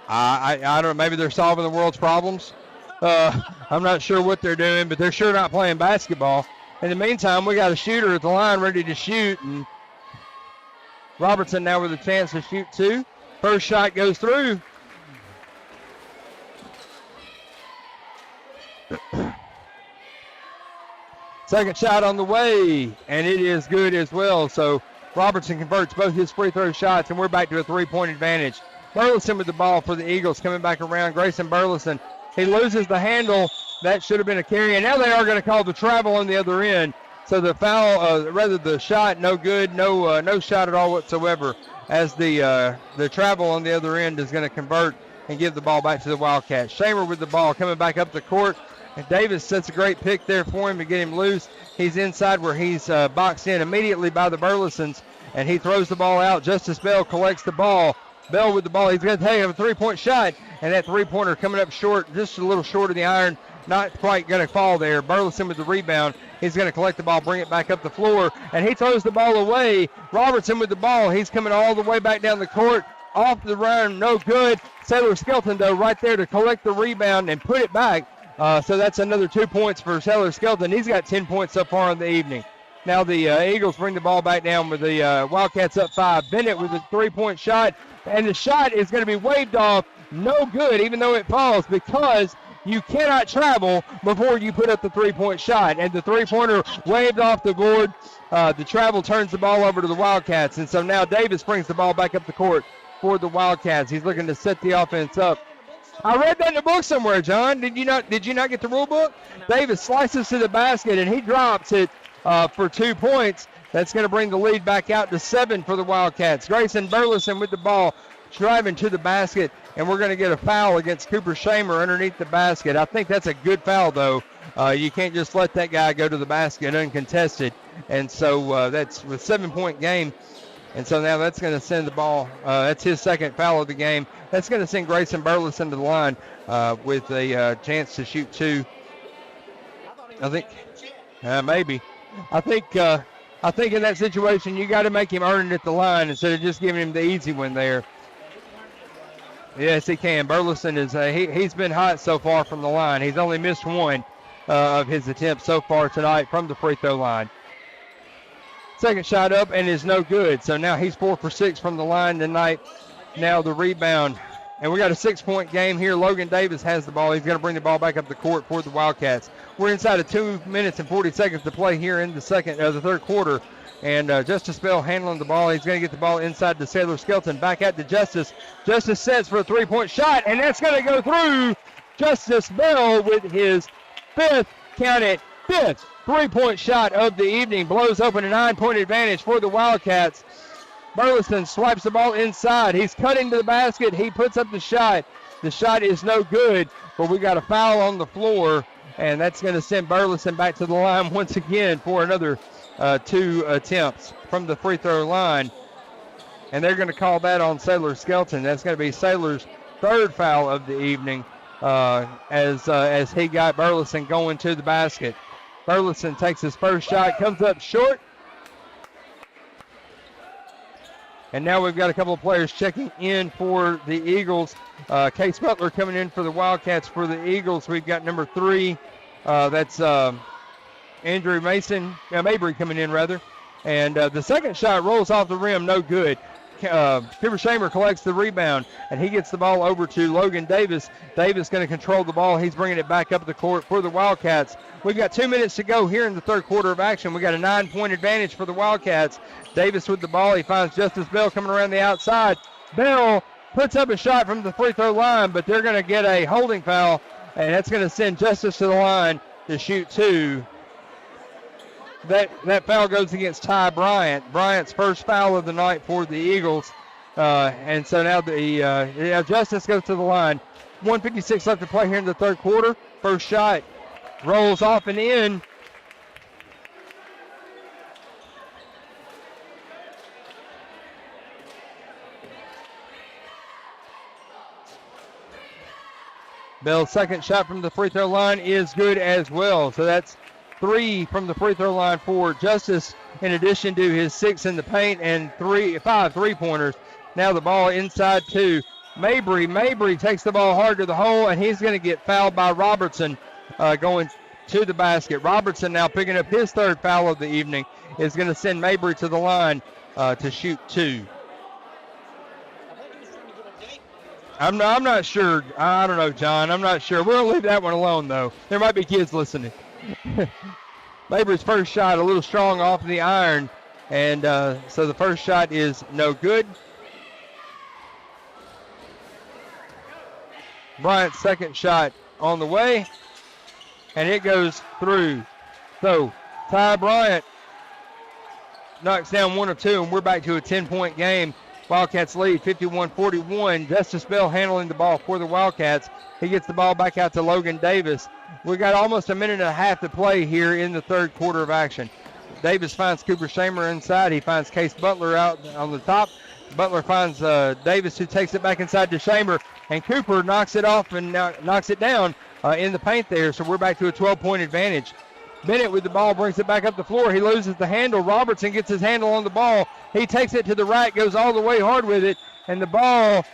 I don't know. Maybe they're solving the world's problems. I'm not sure what they're doing, but they're sure not playing basketball. In the meantime, we got a shooter at the line ready to shoot, and Robertson now with a chance to shoot 2. First shot goes through. Second shot on the way, and it is good as well. So Robertson converts both his free throw shots, and we're back to a 3-point advantage. Burleson with the ball for the Eagles coming back around. Grayson Burleson, he loses the handle. That should have been a carry, and now they are going to call the travel on the other end. So the foul, the shot, no good, no shot at all whatsoever, as the travel on the other end is going to convert and give the ball back to the Wildcats. Shamer with the ball coming back up the court. And Davis sets a great pick there for him to get him loose. He's inside where he's boxed in immediately by the Burlesons, and he throws the ball out. Justice Bell collects the ball. Bell with the ball. He's going to take a 3-point shot, and that 3-pointer coming up short, just a little short of the iron. Not quite going to fall there. Burleson with the rebound. He's going to collect the ball, bring it back up the floor, and he throws the ball away. Robertson with the ball. He's coming all the way back down the court. Off the run, no good. Sailor Skelton, though, right there to collect the rebound and put it back. So that's another 2 points for Sailor Skelton. He's got 10 points so far in the evening. Now the Eagles bring the ball back down with the Wildcats up 5. Bennett with a 3-point shot, and the shot is going to be waved off. No good, even though it falls, because you cannot travel before you put up the 3-point shot. And the 3-pointer waved off the board. The travel turns the ball over to the Wildcats. And so now Davis brings the ball back up the court for the Wildcats. He's looking to set the offense up. I read that in the book somewhere, John. Did you not get the rule book? Davis slices to the basket, and he drops it for 2 points. That's going to bring the lead back out to 7 for the Wildcats. Grayson Burleson with the ball, driving to the basket, and we're going to get a foul against Cooper Shamer underneath the basket. I think that's a good foul, though. You can't just let that guy go to the basket uncontested. And so that's with 7-point game. And so now that's going to send the ball. That's his second foul of the game. That's going to send Grayson Burleson to the line with a chance to shoot 2. I think maybe. I think in that situation you got to make him earn it at the line instead of just giving him the easy one there. Yes, he can. Burleson is he's been hot so far from the line. He's only missed 1 of his attempts so far tonight from the free throw line. Second shot up and is no good. So now he's 4 for 6 from the line tonight. Now the rebound. And we got a 6-point game here. Logan Davis has the ball. He's going to bring the ball back up the court for the Wildcats. We're inside of 2 minutes and 40 seconds to play here in the third quarter. And Justice Bell handling the ball. He's going to get the ball inside to Sailor Skelton. Back out to Justice. Justice sets for a 3-point shot, and that's going to go through. Justice Bell with his 5th 3-point shot of the evening. Blows open a 9-point advantage for the Wildcats. Burleson swipes the ball inside. He's cutting to the basket. He puts up the shot. The shot is no good, but we got a foul on the floor, and that's going to send Burleson back to the line once again for another 2 attempts from the free throw line. And they're going to call that on Sailor Skelton. That's going to be Sailor's 3rd foul of the evening as he got Burleson going to the basket. Burleson takes his first shot, comes up short. And now we've got a couple of players checking in for the Eagles. Case Butler coming in for the Wildcats. For the Eagles, we've got number 3. That's Andrew Mabry coming in, rather. And the second shot rolls off the rim, no good. Cooper Shamer collects the rebound, and he gets the ball over to Logan Davis. Davis going to control the ball. He's bringing it back up the court for the Wildcats. We've got 2 minutes to go here in the third quarter of action. We got a 9-point advantage for the Wildcats. Davis with the ball. He finds Justice Bell coming around the outside. Bell puts up a shot from the free throw line, but they're going to get a holding foul and that's going to send Justice to the line to shoot 2. That foul goes against Ty Bryant. Bryant's first foul of the night for the Eagles. And so now Justice goes to the line. 1:56 left to play here in the third quarter. First shot rolls off and in. Bell's second shot from the free throw line is good as well. So that's 3 from the free throw line for Justice, in addition to his 6 in the paint and 5 3-pointers. Now the ball inside to Mabry. Mabry takes the ball hard to the hole, and he's going to get fouled by Robertson going to the basket. Robertson now picking up his third foul of the evening is going to send Mabry to the line to shoot 2. I'm not sure. I don't know, John. I'm not sure. We're going to leave that one alone, though. There might be kids listening. Mabry's first shot a little strong off the iron, and so the first shot is no good. Bryant's second shot on the way, and it goes through. So Ty Bryant knocks down 1 of 2, and we're back to a 10-point game. Wildcats lead 51-41. Justice Bell handling the ball for the Wildcats. He gets the ball back out to Logan Davis. We got almost a minute and a half to play here in the third quarter of action. Davis finds Cooper Shamer inside. He finds Case Butler out on the top. Butler finds Davis, who takes it back inside to Shamer, and Cooper knocks it off and knocks it down in the paint there. So we're back to a 12-point advantage. Bennett with the ball brings it back up the floor. He loses the handle. Robertson gets his handle on the ball. He takes it to the rack, goes all the way hard with it, and the ball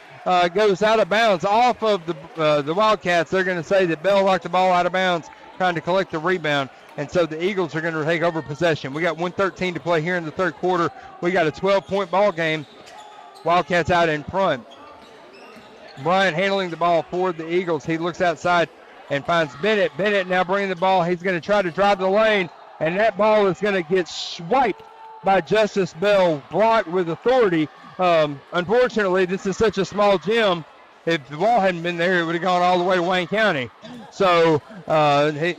goes out of bounds off of the Wildcats. They're going to say that Bell knocked the ball out of bounds trying to collect the rebound, and so the Eagles are going to take over possession. We got 1:13 to play here in the third quarter. We got a 12-point ball game. Wildcats out in front. Bryant handling the ball for the Eagles. He looks outside and finds Bennett. Bennett now bringing the ball. He's going to try to drive the lane, and that ball is going to get swiped by Justice Bell, blocked with authority. Unfortunately, this is such a small gym. If the ball hadn't been there, it would have gone all the way to Wayne County. So Bennett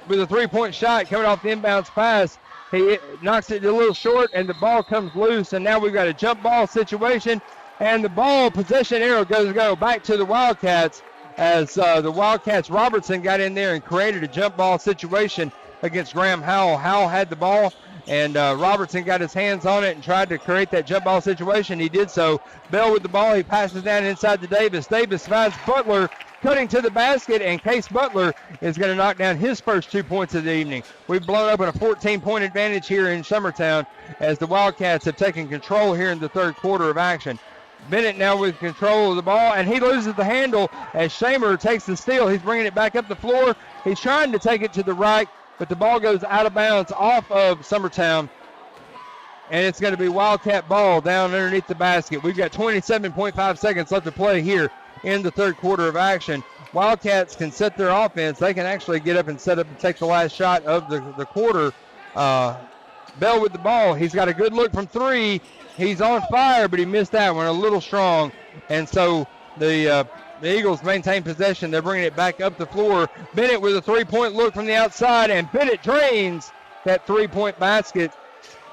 with a 3-point shot coming off the inbounds pass. He knocks it a little short, and the ball comes loose, and now we've got a jump ball situation, and the ball possession arrow go back to the Wildcats as the Wildcats Robertson got in there and created a jump ball situation against Graham Howell. Howell had the ball, and Robertson got his hands on it and tried to create that jump ball situation. He did so. Bell with the ball. He passes down inside to Davis. Davis finds Butler cutting to the basket, and Case Butler is going to knock down his first 2 points of the evening. We've blown open a 14-point advantage here in Summertown as the Wildcats have taken control here in the third quarter of action. Bennett now with control of the ball, and he loses the handle as Shamer takes the steal. He's bringing it back up the floor. He's trying to take it to the right, but the ball goes out of bounds off of Summertown, and it's going to be Wildcat ball down underneath the basket. We've got 27.5 seconds left to play here in the third quarter of action. Wildcats can set their offense. They can actually get up and set up and take the last shot of the quarter. Bell with the ball. He's got a good look from 3. He's on fire, but he missed that one a little strong. And so the Eagles maintain possession. They're bringing it back up the floor. Bennett with a 3-point look from the outside, and Bennett drains that 3-point basket.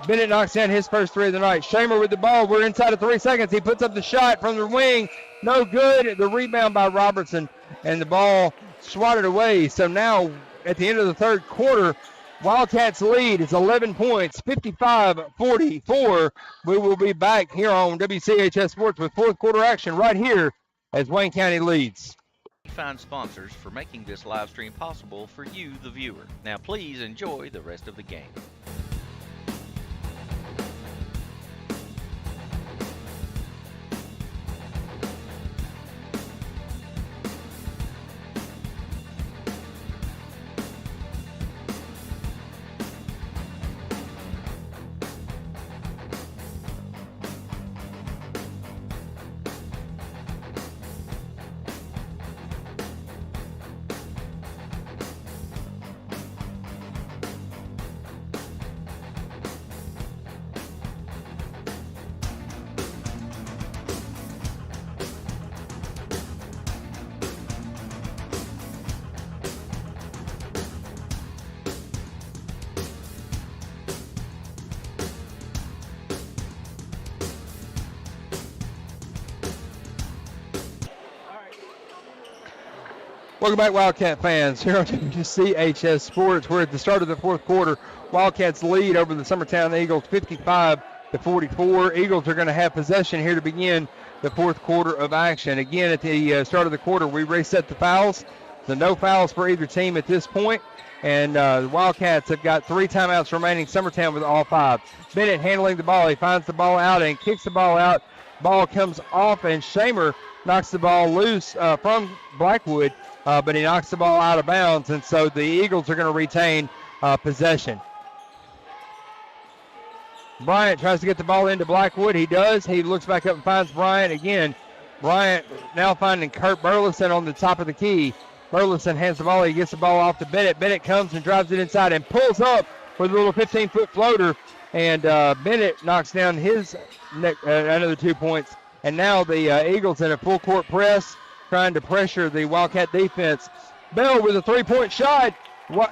Bennett knocks down his first 3 of the night. Shamer with the ball. We're inside of 3 seconds. He puts up the shot from the wing. No good. The rebound by Robertson, and the ball swatted away. So now at the end of the third quarter, Wildcats lead is 11 points, 55-44. We will be back here on WCHS Sports with fourth quarter action right here as Wayne County leads. Find sponsors for making this live stream possible for you, the viewer. Now please enjoy the rest of the game. Welcome back, Wildcat fans. Here on WCHS Sports, we're at the start of the fourth quarter. Wildcats lead over the Summertown Eagles 55-44. Eagles are going to have possession here to begin the fourth quarter of action. Again, at the start of the quarter, we reset the fouls. So no fouls for either team at this point. And the Wildcats have got 3 timeouts remaining. Summertown with all 5. Bennett handling the ball. He finds the ball out and kicks the ball out. Ball comes off, and Shamer knocks the ball loose from Blackwood. But he knocks the ball out of bounds, and so the Eagles are going to retain possession. Bryant tries to get the ball into Blackwood. He does. He looks back up and finds Bryant again. Bryant now finding Kurt Burleson on the top of the key. Burleson hands the ball. He gets the ball off to Bennett. Bennett comes and drives it inside and pulls up with a little 15-foot floater, and Bennett knocks down his another 2 points. And now the Eagles in a full court press, trying to pressure the Wildcat defense. Bell with a 3-point shot.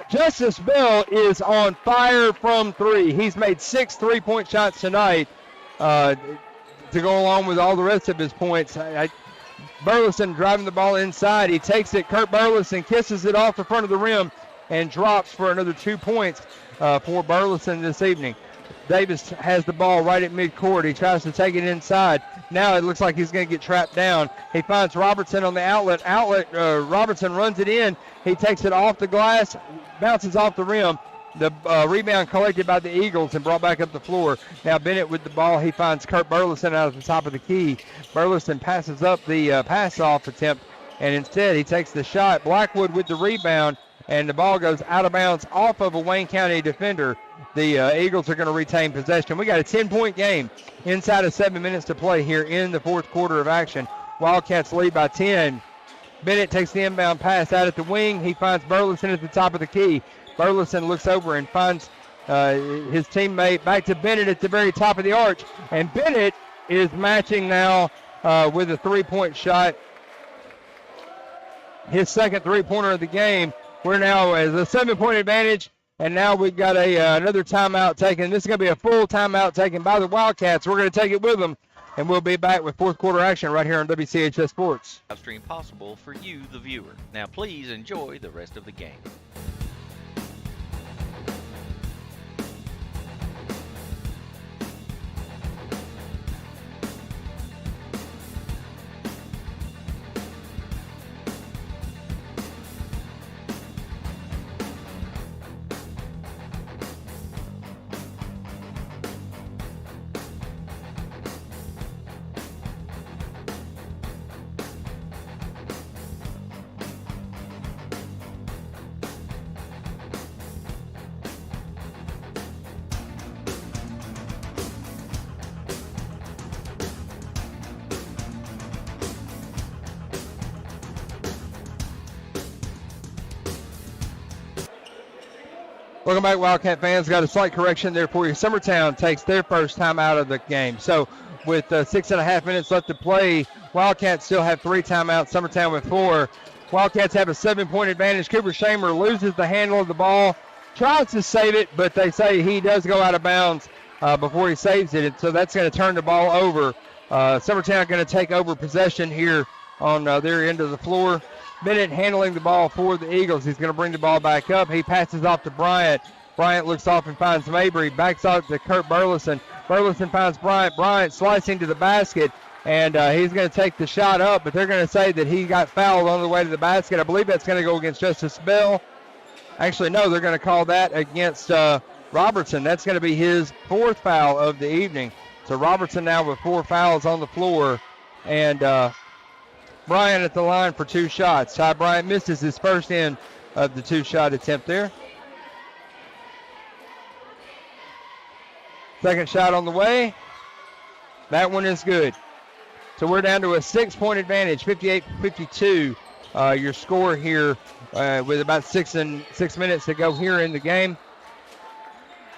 Justice Bell is on fire from 3. He's made 6 3-point shots tonight to go along with all the rest of his points. Burleson driving the ball inside. He takes it. Kurt Burleson kisses it off the front of the rim and drops for another 2 points for Burleson this evening. Davis has the ball right at midcourt. He tries to take it inside. Now it looks like he's going to get trapped down. He finds Robertson on the outlet. Robertson runs it in. He takes it off the glass, bounces off the rim. The rebound collected by the Eagles and brought back up the floor. Now Bennett with the ball. He finds Kurt Burleson out at the top of the key. Burleson passes up the pass-off attempt, and instead he takes the shot. Blackwood with the rebound, and the ball goes out of bounds off of a Wayne County defender. The Eagles are going to retain possession. We got a 10-point game inside of 7 minutes to play here in the fourth quarter of action. Wildcats lead by 10. Bennett takes the inbound pass out at the wing. He finds Burleson at the top of the key. Burleson looks over and finds his teammate back to Bennett at the very top of the arch. And Bennett is matching now with a 3-point shot. His second 3-pointer of the game. We're now as a 7-point advantage. And now we've got another timeout taken. This is going to be a full timeout taken by the Wildcats. We're going to take it with them, and we'll be back with fourth quarter action right here on WCHS Sports. Live stream possible for you, the viewer. Now please enjoy the rest of the game. Welcome back, Wildcat fans. Got a slight correction there for you. Summertown takes their first time out of the game. So with 6.5 minutes left to play, Wildcats still have 3 timeouts. Summertown with 4. Wildcats have a 7-point advantage. Cooper Shamer loses the handle of the ball, tries to save it, but they say he does go out of bounds before he saves it. And so that's going to turn the ball over. Summertown going to take over possession here on their end of the floor. Bennett handling the ball for the Eagles. He's going to bring the ball back up. He passes off to Bryant. Bryant looks off and finds Mabry. Backs out to Kurt Burleson. Burleson finds Bryant. Bryant slicing to the basket, and he's going to take the shot up, but they're going to say that he got fouled on the way to the basket. I believe that's going to go against Justice Bell. Actually, no, they're going to call that against Robertson. That's going to be his 4th foul of the evening. So Robertson now with 4 fouls on the floor, and Bryant at the line for 2 shots. Ty Bryant misses his first end of the 2-shot attempt there. Second shot on the way. That one is good. So we're down to a 6-point advantage, 58-52. Your score here with about 6 minutes to go here in the game.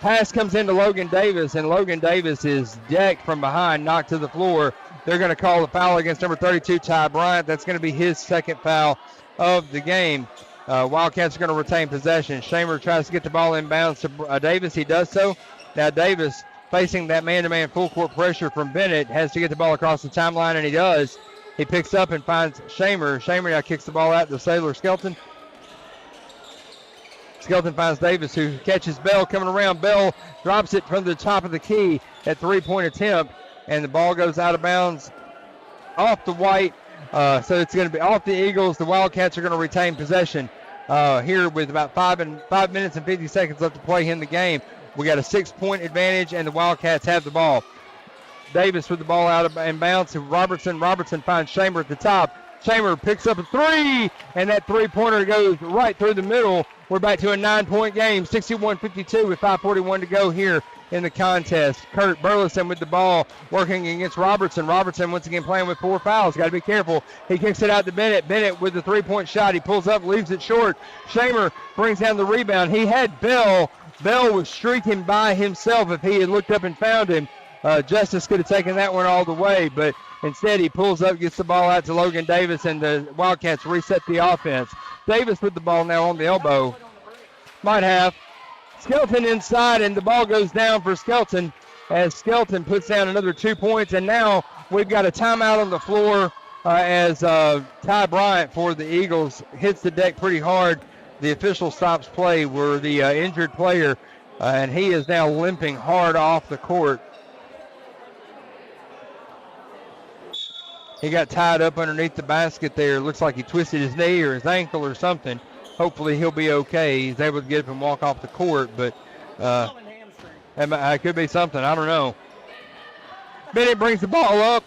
Pass comes into Logan Davis, and Logan Davis is decked from behind, knocked to the floor. They're going to call the foul against number 32, Ty Bryant. That's going to be his 2nd foul of the game. Wildcats are going to retain possession. Shamer tries to get the ball inbounds to Davis. He does so. Now Davis, facing that man-to-man full-court pressure from Bennett, has to get the ball across the timeline, and he does. He picks up and finds Shamer. Shamer now kicks the ball out to Sailor Skelton. Skelton finds Davis, who catches Bell coming around. Bell drops it from the top of the key at three-point attempt, and the ball goes out of bounds off the white. So it's going to be off the Eagles. The Wildcats are going to retain possession here with about 5 minutes and 50 seconds left to play in the game. We got a 6-point advantage, and the Wildcats have the ball. Davis with the ball out of bounds to Robertson. Robertson finds Shamer at the top. Shamer picks up a three, and that three-pointer goes right through the middle. We're back to a 9-point game, 61-52 with 5:41 to go here in the contest. Kurt Burleson with the ball working against Robertson. Robertson once again playing with 4 fouls. Got to be careful. He kicks it out to Bennett. Bennett with the three-point shot. He pulls up, leaves it short. Shamer brings down the rebound. He had Bell. Bell was streaking by himself. If he had looked up and found him, Justice could have taken that one all the way, but instead he pulls up, gets the ball out to Logan Davis, and the Wildcats reset the offense. Davis with the ball now on the elbow. Might have. Skelton inside, and the ball goes down for Skelton as Skelton puts down another 2 points, and now we've got a timeout on the floor as Ty Bryant for the Eagles hits the deck pretty hard. The official stops play where the injured player, and he is now limping hard off the court. He got tied up underneath the basket there. Looks like he twisted his knee or his ankle or something. Hopefully he'll be okay. He's able to get up and walk off the court, but it could be something. I don't know. Bennett brings the ball up.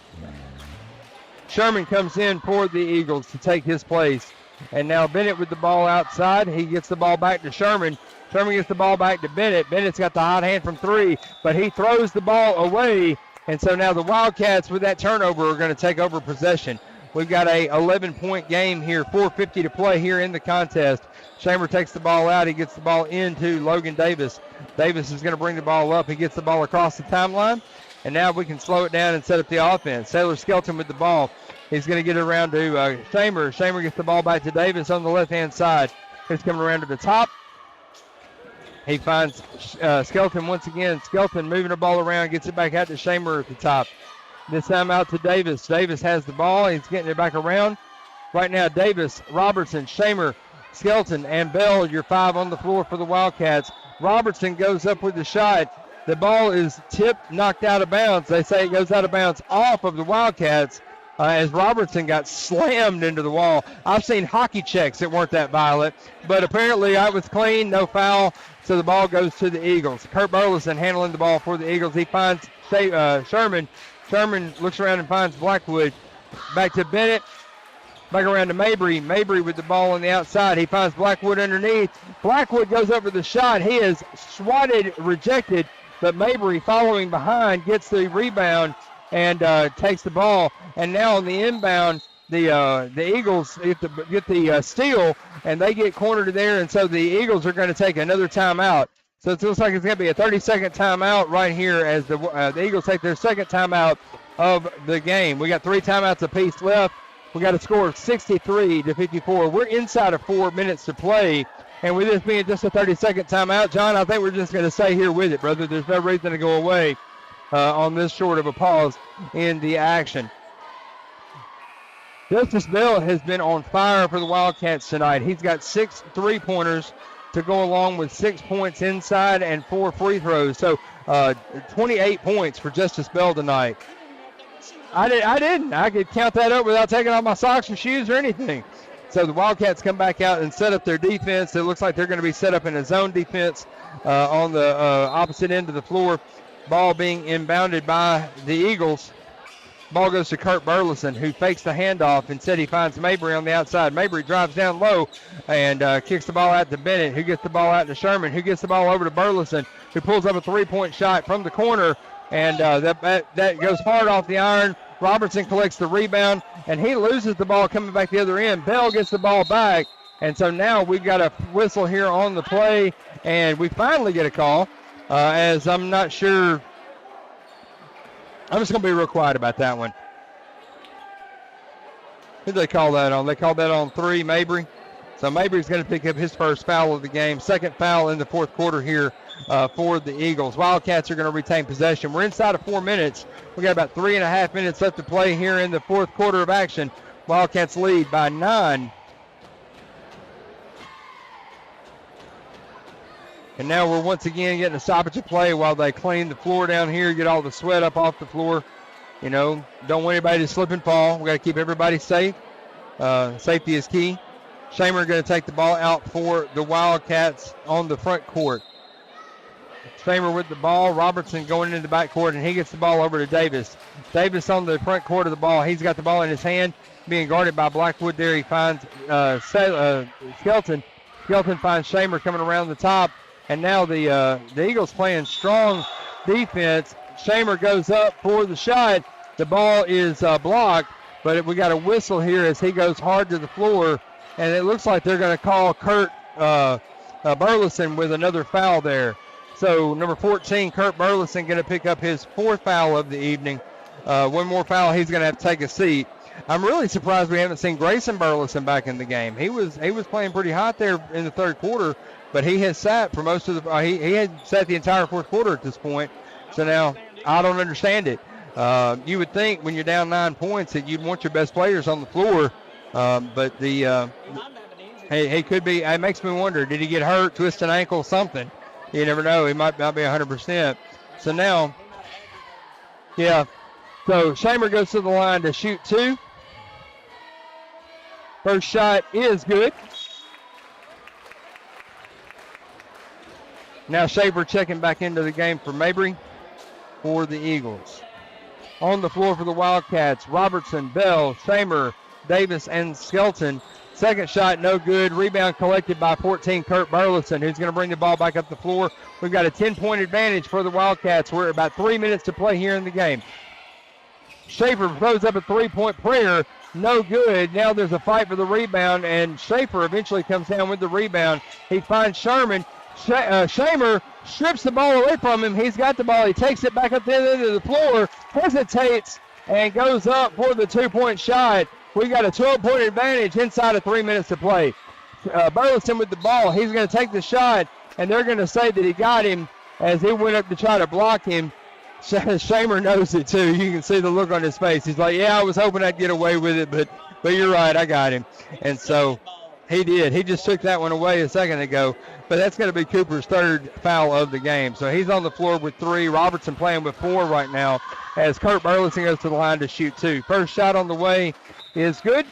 Sherman comes in for the Eagles to take his place. And now Bennett with the ball outside. He gets the ball back to Sherman. Sherman gets the ball back to Bennett. Bennett's got the hot hand from 3, but he throws the ball away. And so now the Wildcats with that turnover are going to take over possession. We've got a 11-point game here, 4:50 to play here in the contest. Shamer takes the ball out. He gets the ball into Logan Davis. Davis is going to bring the ball up. He gets the ball across the timeline. And now we can slow it down and set up the offense. Sailor Skelton with the ball. He's going to get it around to Shamer. Shamer gets the ball back to Davis on the left-hand side. He's coming around to the top. He finds Skelton once again. Skelton moving the ball around, gets it back out to Shamer at the top. This time out to Davis. Davis has the ball. He's getting it back around. Right now, Davis, Robertson, Shamer, Skelton, and Bell, your 5 on the floor for the Wildcats. Robertson goes up with the shot. The ball is tipped, knocked out of bounds. They say it goes out of bounds off of the Wildcats as Robertson got slammed into the wall. I've seen hockey checks that weren't that violent, but apparently it was clean, no foul, so the ball goes to the Eagles. Kurt Burleson handling the ball for the Eagles. He finds Sherman. Sherman looks around and finds Blackwood. Back to Bennett. Back around to Mabry. Mabry with the ball on the outside. He finds Blackwood underneath. Blackwood goes over the shot. He is swatted, rejected, but Mabry following behind gets the rebound and takes the ball. And now on the inbound, the Eagles get the steal, and they get cornered there, and so the Eagles are going to take another timeout. So it looks like it's going to be a 30-second timeout right here as the Eagles take their second timeout of the game. We got 3 timeouts apiece left. We got a score of 63-54. We're inside of 4 minutes to play, and with this being just a 30-second timeout, John, I think we're just going to stay here with it, brother. There's no reason to go away on this short of a pause in the action. Justice Bell has been on fire for the Wildcats tonight. He's got 6 3-pointers to go along with 6 points inside and 4 free throws. So 28 points for Justice Bell tonight. I didn't. I could count that up without taking off my socks and shoes or anything. So the Wildcats come back out and set up their defense. It looks like they're going to be set up in a zone defense on the opposite end of the floor. Ball being inbounded by the Eagles. Ball goes to Kurt Burleson, who fakes the handoff. Instead, he finds Mabry on the outside. Mabry drives down low and kicks the ball out to Bennett, who gets the ball out to Sherman, who gets the ball over to Burleson, who pulls up a 3-point shot from the corner, and that goes hard off the iron. Robertson collects the rebound, and he loses the ball coming back the other end. Bell gets the ball back, and so now we've got a whistle here on the play, and we finally get a call, as I'm not sure. I'm just going to be real quiet about that one. Who did they call that on? They called that on 3, Mabry. So Mabry's going to pick up his first foul of the game. Second foul in the fourth quarter here for the Eagles. Wildcats are going to retain possession. We're inside of 4 minutes. We got about 3.5 minutes left to play here in the fourth quarter of action. Wildcats lead by 9. And now we're once again getting a stoppage of play while they clean the floor down here, get all the sweat up off the floor. You know, don't want anybody to slip and fall. We got to keep everybody safe. Safety is key. Shamer going to take the ball out for the Wildcats on the front court. Shamer with the ball. Robertson going into the back court, and he gets the ball over to Davis. Davis on the front court of the ball. He's got the ball in his hand, being guarded by Blackwood there. He finds Skelton. Skelton finds Shamer coming around the top. And now the Eagles playing strong defense. Shamer goes up for the shot. The ball is blocked, but we got a whistle here as he goes hard to the floor. And it looks like they're going to call Kurt Burleson with another foul there. So number 14, Kurt Burleson, going to pick up his 4th foul of the evening. One more foul, he's going to have to take a seat. I'm really surprised we haven't seen Grayson Burleson back in the game. He was playing pretty hot there in the third quarter, but he has sat for most of the he had sat the entire fourth quarter at this point. So now I don't understand it. You would think when you're down 9 points that you'd want your best players on the floor, but the he could be. It makes me wonder: did he get hurt, twist an ankle, something? You never know. He might not be 100%. So now, yeah. So Shamer goes to the line to shoot 2. First shot is good. Now Shaver checking back into the game for Mabry for the Eagles. On the floor for the Wildcats, Robertson, Bell, Shamer, Davis, and Skelton. Second shot, no good. Rebound collected by 14, Kurt Burleson, who's going to bring the ball back up the floor. We've got a 10-point advantage for the Wildcats. We're about 3 minutes to play here in the game. Schaefer throws up a 3-point prayer. No good. Now there's a fight for the rebound, and Schaefer eventually comes down with the rebound. He finds Sherman. Shamer strips the ball away from him. He's got the ball. He takes it back up the end of the floor, hesitates, and goes up for the 2-point shot. We got a 12-point advantage inside of 3 minutes to play. Burleson with the ball. He's going to take the shot, and they're going to say that he got him as he went up to try to block him. Shamer knows it too. You can see the look on his face. He's like, yeah, I was hoping I'd get away with it, but you're right, I got him. And so he did. He just took that one away a second ago. But that's going to be Cooper's 3rd foul of the game. So he's on the floor with 3. Robertson playing with 4 right now as Kurt Burleson goes to the line to shoot 2. First shot on the way is good.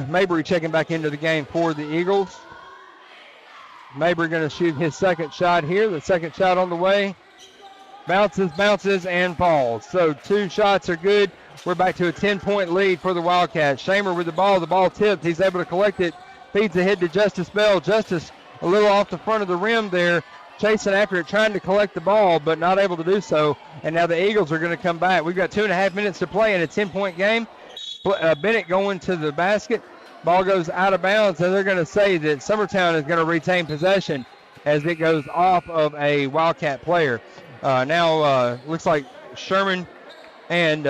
Mabry checking back into the game for the Eagles. Mabry going to shoot his second shot here. The second shot on the way. Bounces, and falls. So 2 shots are good. We're back to a 10-point lead for the Wildcats. Shamer with the ball. The ball tipped. He's able to collect it. Feeds ahead to Justice Bell. Justice a little off the front of the rim there. Chasing after it, trying to collect the ball, but not able to do so. And now the Eagles are going to come back. We've got 2.5 minutes to play in a 10-point game. Bennett going to the basket. Ball goes out of bounds, and they're going to say that Summertown is going to retain possession as it goes off of a Wildcat player. Now looks like Sherman and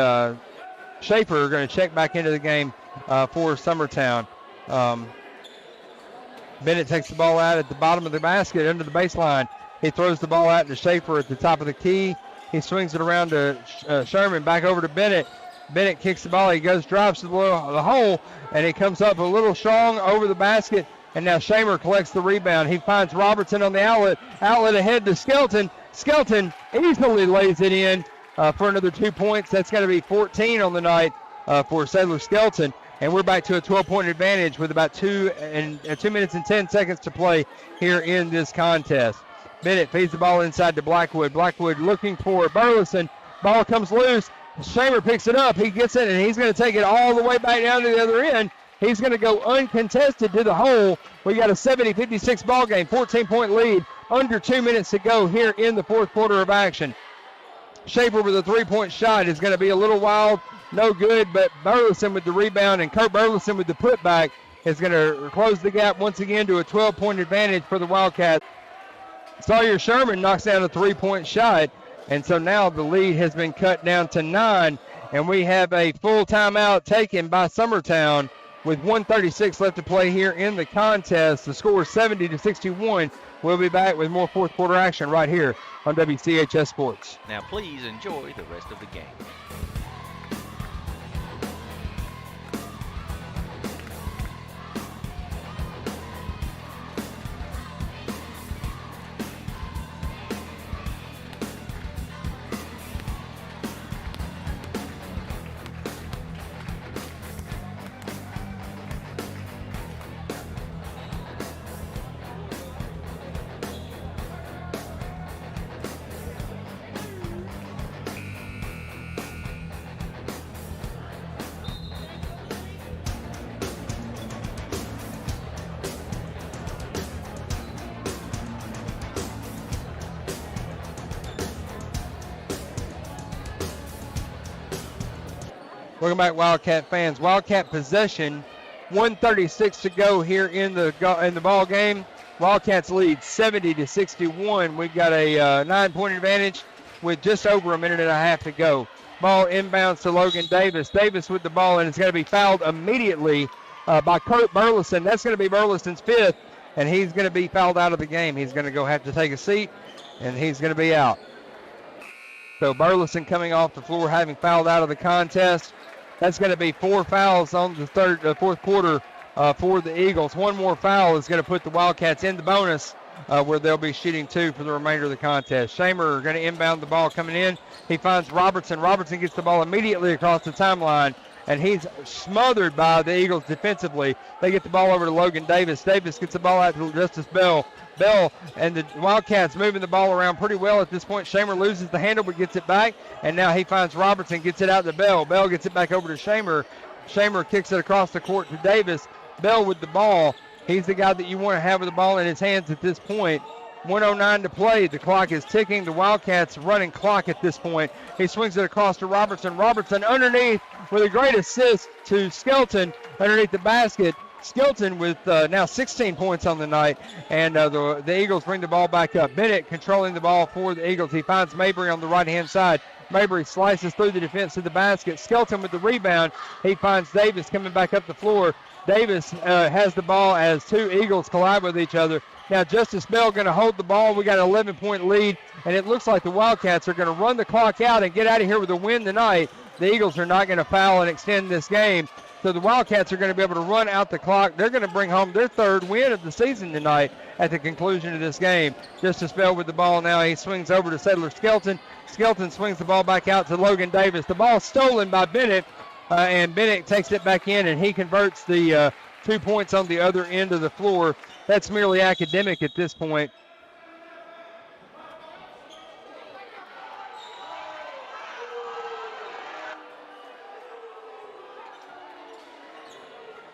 Schaefer are going to check back into the game for Summertown. Bennett takes the ball out at the bottom of the basket under the baseline. He throws the ball out to Schaefer at the top of the key. He swings it around to Sherman, back over to Bennett. Bennett kicks the ball. He drives to the hole, and he comes up a little strong over the basket. And now Shamer collects the rebound. He finds Robertson on the outlet. Outlet ahead to Skelton. Skelton easily lays it in for another 2 points. That's going to be 14 on the night for Sadler Skelton. And we're back to a 12-point advantage with about 2 minutes and 10 seconds to play here in this contest. Bennett feeds the ball inside to Blackwood. Blackwood looking for Burleson. Ball comes loose. Shamer picks it up. He gets it, and he's going to take it all the way back down to the other end. He's going to go uncontested to the hole. We got a 70-56 ball game, 14-point lead, under 2 minutes to go here in the fourth quarter of action. Schaefer with a 3-point shot is going to be a little wild, no good, but Burleson with the rebound and Kurt Burleson with the putback is going to close the gap once again to a 12-point advantage for the Wildcats. Sawyer Sherman knocks down a 3-point shot, and so now the lead has been cut down to 9, And we have a full timeout taken by Summertown with 1:36 left to play here in the contest. The score is 70-61. We'll be back with more fourth quarter action right here on WCHS Sports. Now please enjoy the rest of the game. Welcome back, Wildcat fans. Wildcat possession, 1:36 to go here in the ball game. Wildcats lead 70-61. We've got a 9-point advantage with just over a minute and a half to go. Ball inbounds to Logan Davis. Davis with the ball, and it's going to be fouled immediately by Kurt Burleson. That's going to be Burleson's fifth, and he's going to be fouled out of the game. He's going to have to take a seat, and he's going to be out. So Burleson coming off the floor, having fouled out of the contest. That's going to be 4 fouls on the fourth quarter for the Eagles. One more foul is going to put the Wildcats in the bonus where they'll be shooting 2 for the remainder of the contest. Shamer going to inbound the ball coming in. He finds Robertson. Robertson gets the ball immediately across the timeline, and he's smothered by the Eagles defensively. They get the ball over to Logan Davis. Davis gets the ball out to Justice Bell. Bell and the Wildcats moving the ball around pretty well at this point. Shamer loses the handle but gets it back, and now he finds Robertson, gets it out to Bell. Bell gets it back over to Shamer. Shamer kicks it across the court to Davis. Bell with the ball. He's the guy that you want to have with the ball in his hands at this point. 1:09 to play. The clock is ticking. The Wildcats running clock at this point. He swings it across to Robertson. Robertson underneath with a great assist to Skelton underneath the basket. Skelton with now 16 points on the night, and the Eagles bring the ball back up. Bennett controlling the ball for the Eagles. He finds Mabry on the right-hand side. Mabry slices through the defense to the basket. Skelton with the rebound. He finds Davis coming back up the floor. Davis has the ball as 2 Eagles collide with each other. Now Justice Bell going to hold the ball. We got an 11-point lead, and it looks like the Wildcats are going to run the clock out and get out of here with a win tonight. The Eagles are not going to foul and extend this game. So the Wildcats are going to be able to run out the clock. They're going to bring home their 3rd win of the season tonight at the conclusion of this game. Justice Bell with the ball now. He swings over to Settler Skelton. Skelton swings the ball back out to Logan Davis. The ball stolen by Bennett, and Bennett takes it back in, and he converts the 2 points on the other end of the floor. That's merely academic at this point.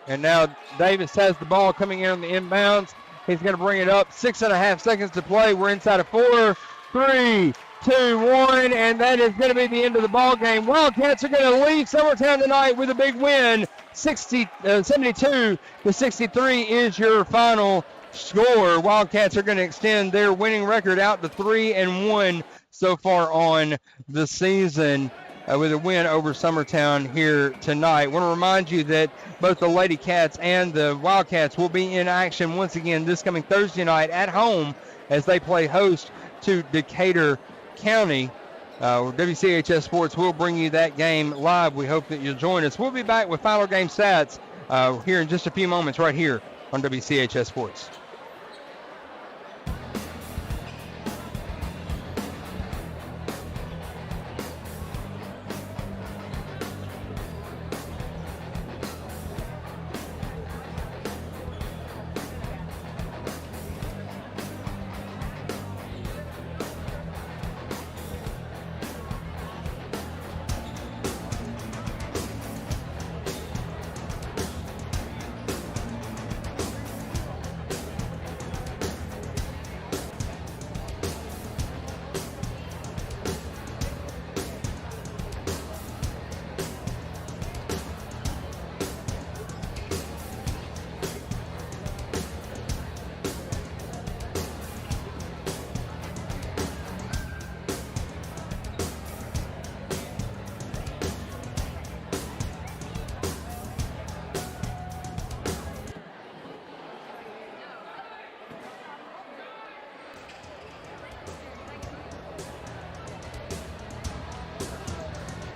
And now Davis has the ball coming in on the inbounds. He's going to bring it up. 6.5 seconds to play. We're inside of 4, 3, 2, 1, and that is going to be the end of the ball game. Wildcats are going to leave Summertown tonight with a big win. 72-63 is your final score. Wildcats are going to extend their winning record out to 3-1 so far on the season. With a win over Summertown here tonight. I want to remind you that both the Lady Cats and the Wildcats will be in action once again this coming Thursday night at home as they play host to Decatur County. WCHS Sports will bring you that game live. We hope that you'll join us. We'll be back with final game stats here in just a few moments right here on WCHS Sports.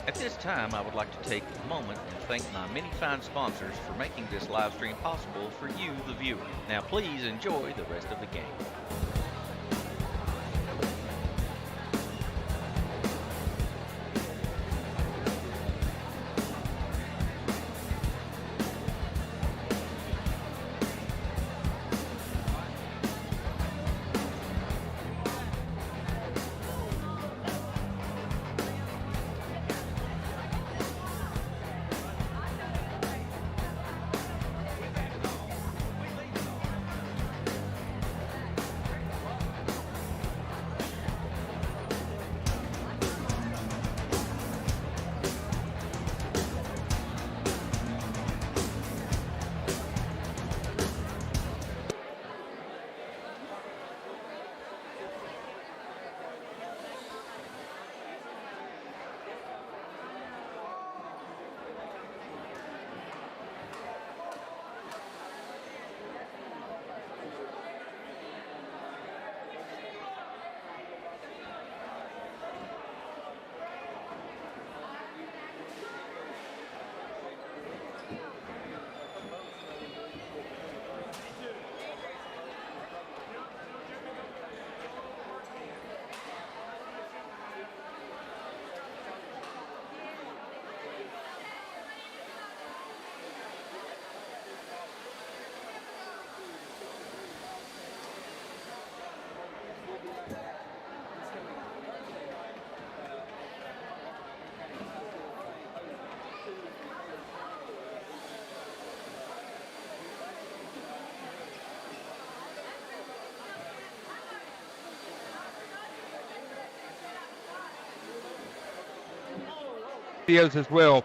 At this time, I would like to take a moment and thank my many fine sponsors for making this live stream possible for you, the viewer. Now please enjoy the rest of the game. Videos as well.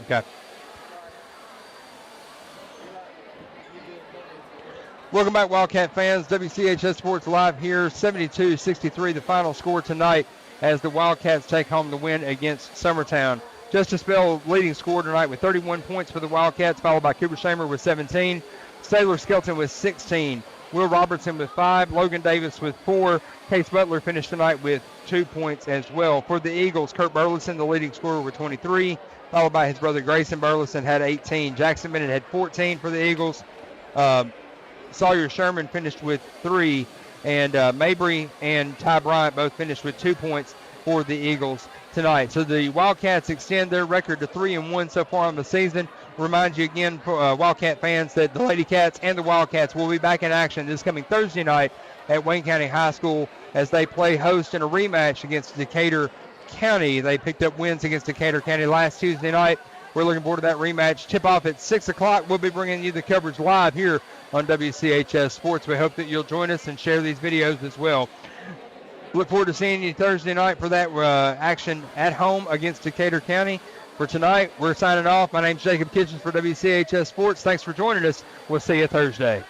Okay. Welcome back, Wildcat fans. WCHS Sports Live here, 72-63, the final score tonight as the Wildcats take home the win against Summertown. Justice Bell leading scorer tonight with 31 points for the Wildcats, followed by Cooper Shamer with 17, Sailor Skelton with 16, Will Robertson with 5, Logan Davis with 4, Case Butler finished tonight with 2 points as well. For the Eagles, Kurt Burleson, the leading scorer with 23, followed by his brother Grayson Burleson had 18. Jackson Bennett had 14 for the Eagles. Sawyer Sherman finished with 3, and Mabry and Ty Bryant both finished with 2 points for the Eagles tonight. So the Wildcats extend their record to 3-1 so far on the season. Remind you again, Wildcat fans, that the Lady Cats and the Wildcats will be back in action this coming Thursday night at Wayne County High School as they play host in a rematch against Decatur County. They picked up wins against Decatur County last Tuesday night. We're looking forward to that rematch. Tip off at 6 o'clock. We'll be bringing you the coverage live here on WCHS Sports. We hope that you'll join us and share these videos as well. Look forward to seeing you Thursday night for that action at home against Decatur County. For tonight, we're signing off. My name's Jacob Kitchens for WCHS Sports. Thanks for joining us. We'll see you Thursday.